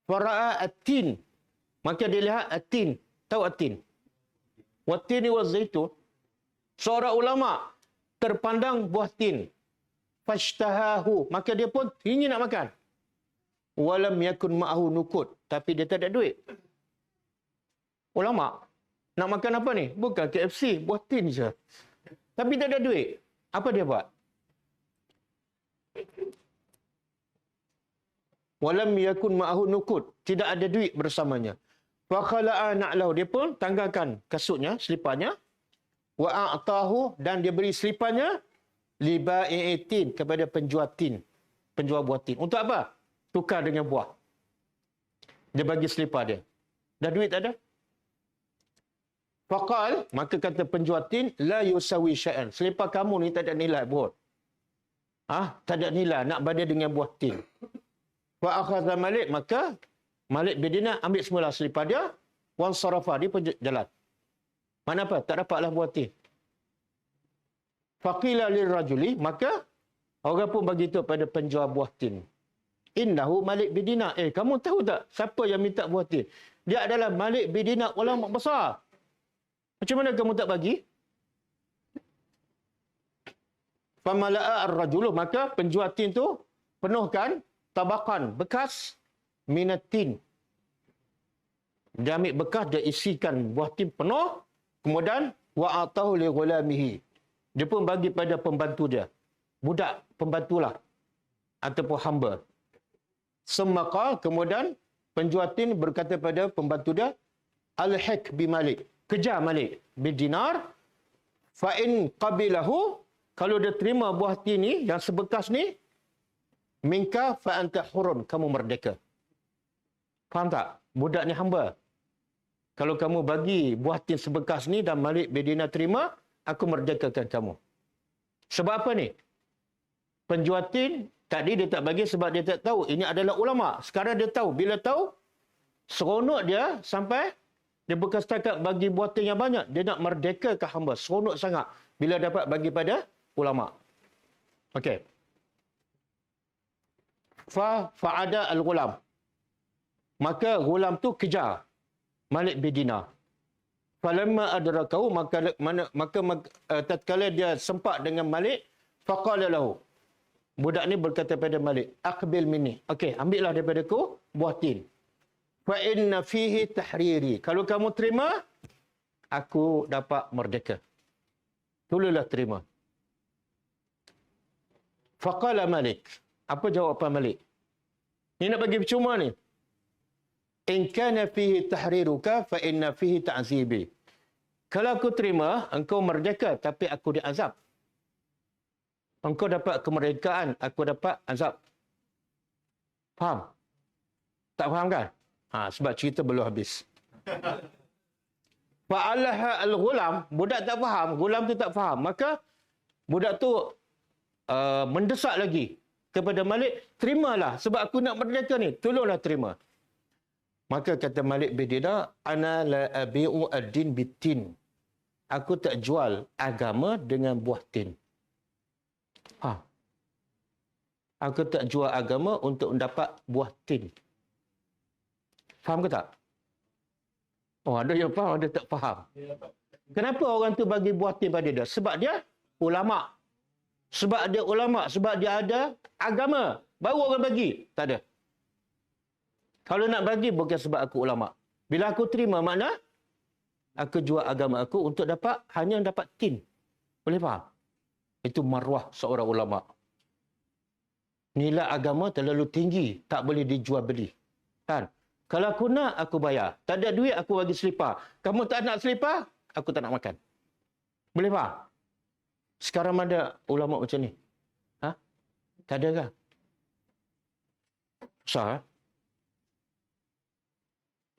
Fara'a at-tin. Maka dia lihat at-tin. Tahu at-tin? Wat-tini waz-zaitun. Seorang ulama' terpandang buah tin. Fashtahahu. Maka dia pun ingin nak makan. Walam yakun ma'ahu nukut. Tapi dia tak ada duit. Ulama' nak makan apa ni? Bukan KFC. Buah tin je. Tapi tak ada duit. Apa dia buat? Walam yakun ma'ahu nukut. Tidak ada duit bersamanya. Fakhala'a na'lahu. Dia pun tanggalkan kasutnya, seliparnya. Wa'a'tahu. Dan dia beri seliparnya. Libai'in. Kepada penjual tin. Penjual buah tin. Untuk apa? Tukar dengan buah. Dia bagi selipar dia. Dah duit tak ada? Faqal, maka kata penjual tin, la yusawi syai'an. Selipar kamu ni tak ada nilai pun. Tak ada nilai. Nak banding dengan buah tin. Fa akhadha Malik, maka Malik bin Dinar ambil semula selipar dia. Wan sarafa, dia pun jalan. Mana apa? Tak dapatlah buah tin. Faqila lirrajuli, maka orang pun bagi tahu pada penjual buah tin. Innahu Malik bin Dinar. Kamu tahu tak siapa yang minta buah tin? Dia adalah Malik bin Dinar, ulama besar. Macam mana kamu tak bagi? Famala'a ar-rajulu, maka penjual tin tu penuhkan tabakan bekas minat tin. Dia ambil bekas, dia isikan buah tin penuh, kemudian wa'atahu li ghulamihi. Dia pun bagi pada pembantu dia. Budak pembantulah ataupun hamba. Semakal, kemudian penjual tin berkata pada pembantu dia, Al-Hik bi Malik. Kejar Malik bin Dinar. Fa'in qabilahu. Kalau dia terima buah tin ni, yang sebekas ni, minka fa'anta hurun. Kamu merdeka. Faham tak? Budak ni hamba. Kalau kamu bagi buah tin sebekas ni dan Malik bin Dinar terima, aku merdekakan kamu. Sebab apa ni? Penjual tin tadi dia tak bagi sebab dia tak tahu ini adalah ulama. Sekarang dia tahu. Bila tahu, seronok dia sampai dia bukan setakat bagi buah tin yang banyak. Dia nak merdekakan hamba. Seronok sangat bila dapat bagi pada ulama. Okey. Fa'ada al-ghulam. Maka ghulam tu kejar Malik bin Dinar. Falamma adrakahu, maka tatkala dia sempat dengan Malik, faqala lahu. Budak ni berkata pada Malik, aqbil minni. Okey, ambillah daripada ku buah tin. Fa inna fihi tahriri. Kalau kamu terima, aku dapat merdeka. Tolonglah terima. Faqala Malik. Apa jawapan Malik? Ni nak bagi percuma ni. In kana fihi tahriruka fa inna fihi ta'zibi. Kalau aku terima, engkau merdeka tapi aku diazab. Engkau dapat kemerdekaan, aku dapat azab. Faham? Tak faham kan? Sebab cerita belum habis. Fa'alaha al-ghulam, budak tak faham, ghulam tu tak faham. Maka budak tu mendesak lagi kepada Malik, terimalah sebab aku nak merdeka ni, tolonglah terima. Maka kata Malik bin Dinar, ana la abi'u ad-din bit-tin. Aku tak jual agama dengan buah tin. Aku tak jual agama untuk mendapat buah tin. Faham ke tak? Oh, ada yang faham, ada tak faham. Kenapa orang tu bagi buah tin pada dia? Sebab dia ulama. Sebab dia ulama. Sebab dia ada agama. Baru orang bagi. Tak ada. Kalau nak bagi, bukan sebab aku ulama. Bila aku terima, makna aku jual agama aku untuk hanya dapat tin. Boleh faham? Itu maruah seorang ulama. Nilai agama terlalu tinggi. Tak boleh dijual beli. Kan? Kalau aku nak, aku bayar. Tak ada duit, aku bagi selipar. Kamu tak nak selipar, aku tak nak makan. Boleh faham? Sekarang ada ulama macam ni. Ha? Tak ada kan? Susah, ha?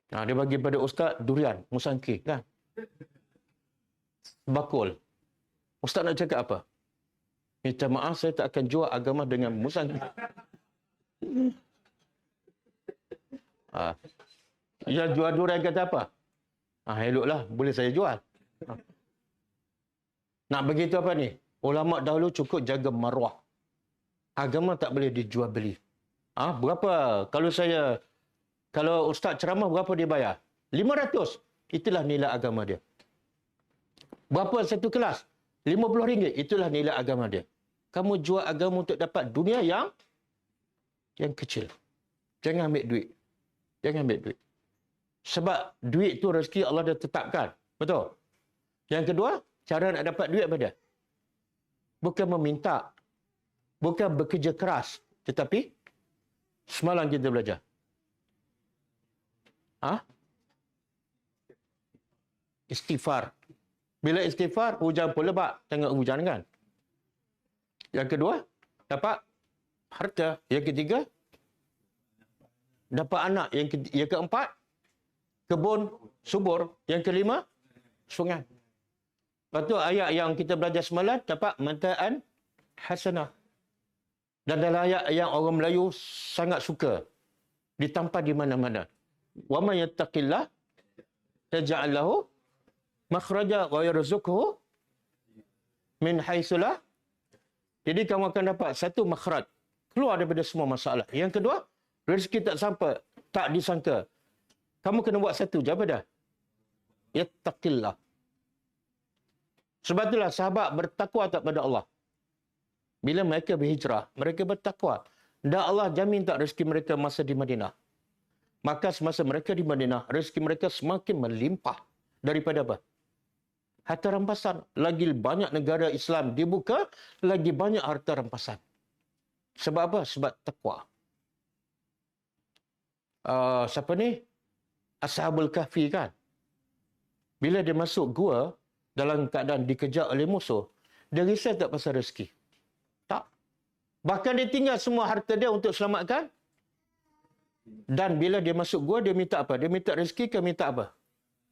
Nah, dia bagi pada ustaz durian, musangki, kan? Bakul. Ustaz nak cakap apa? Minta maaf, saya tak akan jual agama dengan musangki. Ya, jual durian kata apa? Eloklah, boleh saya jual. Nak begitu apa ni? Ulama dahulu cukup jaga maruah. Agama tak boleh dijual beli. Berapa? Kalau ustaz ceramah, berapa dia bayar? 500. Itulah nilai agama dia. Berapa satu kelas? RM50. Itulah nilai agama dia. Kamu jual agama untuk dapat dunia yang kecil. Jangan ambil duit. Jangan ambil duit. Sebab duit tu rezeki Allah dah tetapkan. Betul? Yang kedua, cara nak dapat duit apa dia? Bukan meminta. Bukan bekerja keras. Tetapi, semalam kita belajar. Istighfar. Bila istighfar, hujan pun lebat. Tengok hujan kan? Yang kedua, dapat harta. Yang ketiga, dapat anak. Yang keempat, kebun subur. Yang kelima, sungai. Lepas tu ayat yang kita belajar semalam, dapat mata'an hasanah. Dan dalam ayat yang orang Melayu sangat suka. Ditampar di mana-mana. Wa man yattaqillah yaj'al lahu makhraja wa yarzuqhu min haitsu la. Jadi kamu akan dapat satu makhraj, keluar daripada semua masalah. Yang kedua, rezeki tak sampai, tak disangka. Kamu kena buat satu je, apa dah? Yattaqillah. Sebab itulah sahabat bertakwa kepada Allah. Bila mereka berhijrah, mereka bertakwa. Dan Allah jamin tak rezeki mereka masa di Madinah. Maka semasa mereka di Madinah, rezeki mereka semakin melimpah. Daripada apa? Harta rampasan. Lagi banyak negara Islam dibuka, lagi banyak harta rampasan. Sebab apa? Sebab takwa. Siapa ni? Ashabul Kahfi kan? Bila dia masuk gua, dalam keadaan dikejar oleh musuh, dia risau tak pasal rezeki? Tak. Bahkan dia tinggal semua harta dia untuk selamatkan. Dan bila dia masuk gua, dia minta apa? Dia minta rezeki ke minta apa?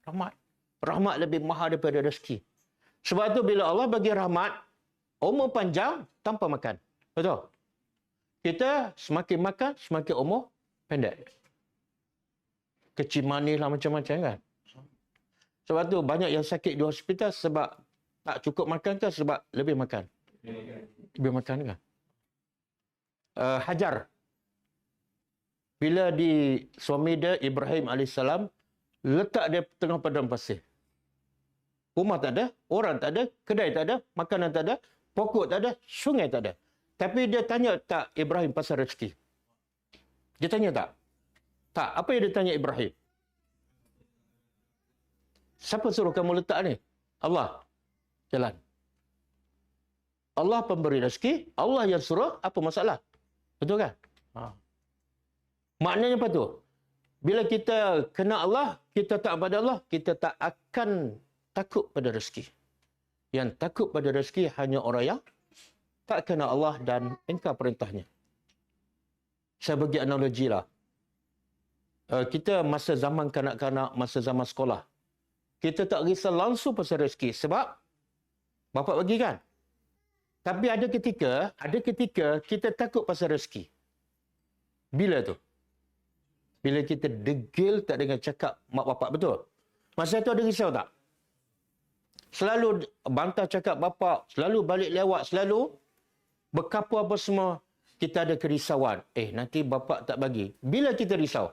Rahmat. Rahmat lebih mahal daripada rezeki. Sebab tu bila Allah bagi rahmat, umur panjang tanpa makan. Betul? Kita semakin makan, semakin umur pendek. Kecil manis lah macam-macam kan? Sebab tu banyak yang sakit di hospital sebab tak cukup makan ke sebab lebih makan? Lebih makan kan? Hajar. Bila suami dia, Ibrahim AS, letak dia tengah padang pasir. Rumah tak ada, orang tak ada, kedai tak ada, makanan tak ada, pokok tak ada, sungai tak ada. Tapi dia tanya tak Ibrahim pasal rezeki? Dia tanya tak? Tak. Apa yang dia tanya Ibrahim? Siapa suruh kamu letak ni? Allah. Jalan. Allah pemberi rezeki, Allah yang suruh, apa masalah? Betul kan? Maknanya apa tu? Bila kita kenal Allah, kita tak pada Allah, kita tak akan takut pada rezeki. Yang takut pada rezeki hanya orang yang tak kenal Allah dan ingkar perintahnya. Saya bagi analogi lah. Kita masa zaman kanak-kanak, masa zaman sekolah, kita tak risau langsung pasal rezeki sebab bapak bagi kan. Tapi ada ketika kita takut pasal rezeki. Bila tu? Bila kita degil tak dengan cakap mak bapak, betul? Masa tu ada risau tak? Selalu bantah cakap bapak, selalu balik lewat, selalu berkapur apa semua. kita ada kerisauan. Nanti bapa tak bagi. Bila kita risau,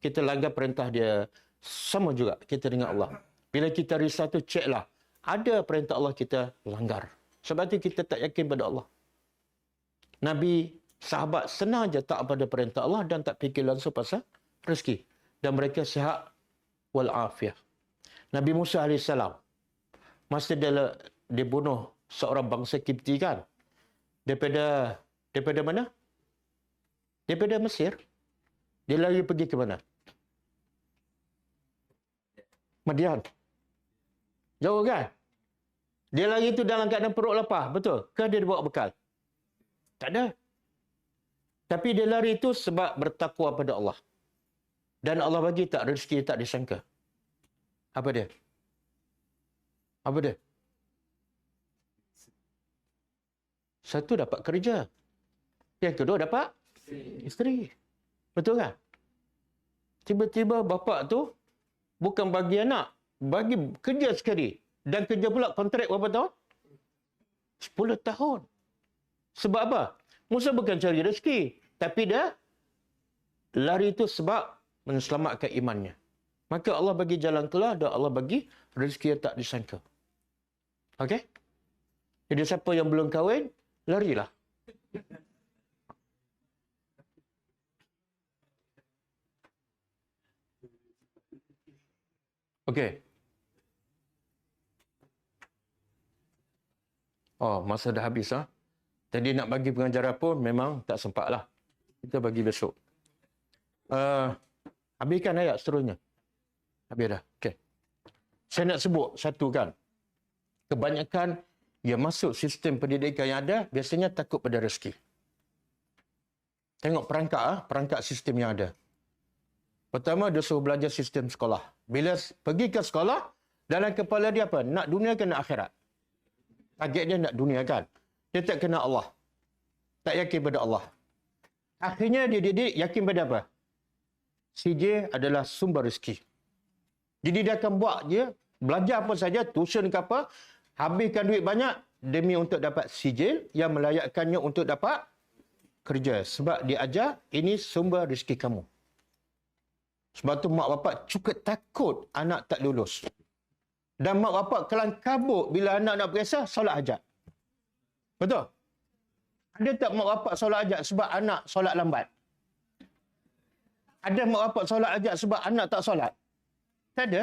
kita langgar perintah dia. Sama juga kita dengan Allah. Bila kita risau tu, ceklah. Ada perintah Allah kita langgar. Sebab tu kita tak yakin pada Allah. Nabi, sahabat senang je tak pada perintah Allah dan tak fikir langsung pasal rezeki. Dan mereka sihat walafiat. Nabi Musa AS, masa dia bunuh seorang bangsa Kipti kan? Daripada mana? Daripada Mesir. Dia lari pergi ke mana? Madian. Jauh kan? Dia lari tu dalam keadaan perut lapar. Betul? Ke dia bawa bekal? Tak ada. Tapi dia lari itu sebab bertakwa pada Allah. Dan Allah bagi tak rezeki tak disangka. Apa dia? Apa dia? Satu, dapat kerja. Yang kedua, dapat isteri. Betul kan? Tiba-tiba bapa tu bukan bagi anak, bagi kerja sekali. Dan kerja pula kontrak berapa tahun? 10 tahun. Sebab apa? Musa bukan cari rezeki. Tapi dia lari itu sebab menyelamatkan imannya. Maka Allah bagi jalan keluar dan Allah bagi rezeki yang tak disangka. Okey? Jadi siapa yang belum kahwin, larilah. Okey. Oh, masa dah habis ah. Tadi nak bagi pengajaran pun memang tak sempat lah. Kita bagi besok. Habiskan ayat seterusnya. Habis dah. Okey. Saya nak sebut satu kan. Kebanyakan yang masuk sistem pendidikan yang ada, biasanya takut pada rezeki. Tengok perangkat sistem yang ada. Pertama, dia suruh belajar sistem sekolah. Bila pergi ke sekolah, dalam kepala dia apa? Nak dunia ke nak akhirat? Target dia nak dunia kan? Dia tak kenal Allah. Tak yakin pada Allah. Akhirnya dia didik yakin pada apa? CJ adalah sumber rezeki. Jadi dia akan buat je, belajar apa saja, tuition ke apa, habiskan duit banyak demi untuk dapat sijil yang melayakkannya untuk dapat kerja. Sebab dia ajar, ini sumber rezeki kamu. Sebab tu mak bapak cukup takut anak tak lulus. Dan mak bapak kelang kabut bila anak nak periksa, solat hajat. Betul? Ada tak mak bapak solat hajat sebab anak solat lambat? Ada mak bapak solat hajat sebab anak tak solat? Tak ada.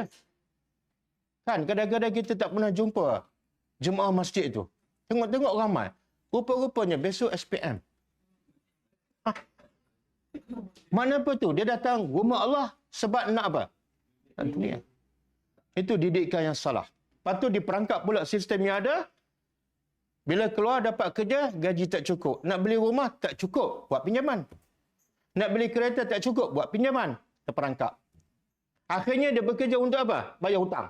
Kan kadang-kadang kita tak pernah jumpa jemaah masjid tu. Tengok-tengok ramai. Rupa-rupanya besok SPM. Mana apa tu? Dia datang rumah Allah sebab nak apa? Nak dunia. Itu didikan yang salah. Lepas tu diperangkap pula sistem yang ada. Bila keluar dapat kerja, gaji tak cukup. Nak beli rumah tak cukup, buat pinjaman. Nak beli kereta tak cukup, buat pinjaman. Terperangkap. Akhirnya dia bekerja untuk apa? Bayar hutang.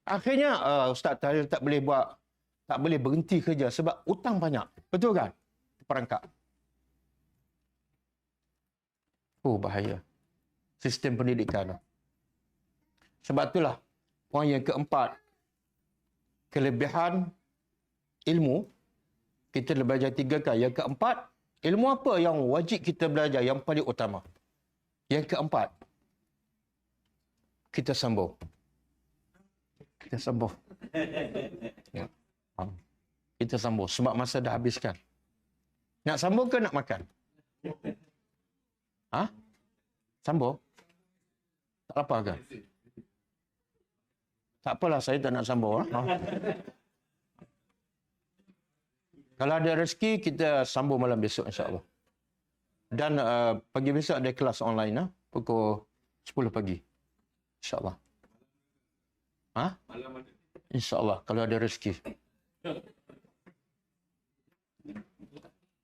Akhirnya Ustaz Tahir tak boleh berhenti kerja sebab hutang banyak. Betul kan? Terperangkap. Bahaya. Sistem pendidikan. Sebab itulah, poin yang keempat, kelebihan ilmu, kita belajar 3 kali. Yang keempat, ilmu apa yang wajib kita belajar, yang paling utama? Yang keempat, kita sambung. Kita sambung. Ya. Kita sambung. Sebab masa dah habiskan. Nak sambung ke nak makan? Sambung? Tak apa ke? Tak apalah, saya tak nak sambung. Kalau ada rezeki, kita sambung malam besok insyaAllah. Dan pagi besok ada kelas online pukul 10 pagi. InsyaAllah. InsyaAllah, kalau ada rezeki.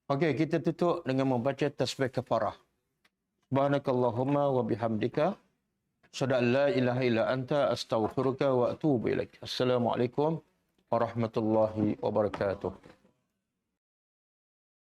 Okey, kita tutup dengan membaca tasbih kafarah. Subhanakallahumma wa bihamdika. Asyhadu an la ilaha illa anta astaghfiruka wa atubu ilaik. Assalamualaikum warahmatullahi wabarakatuh.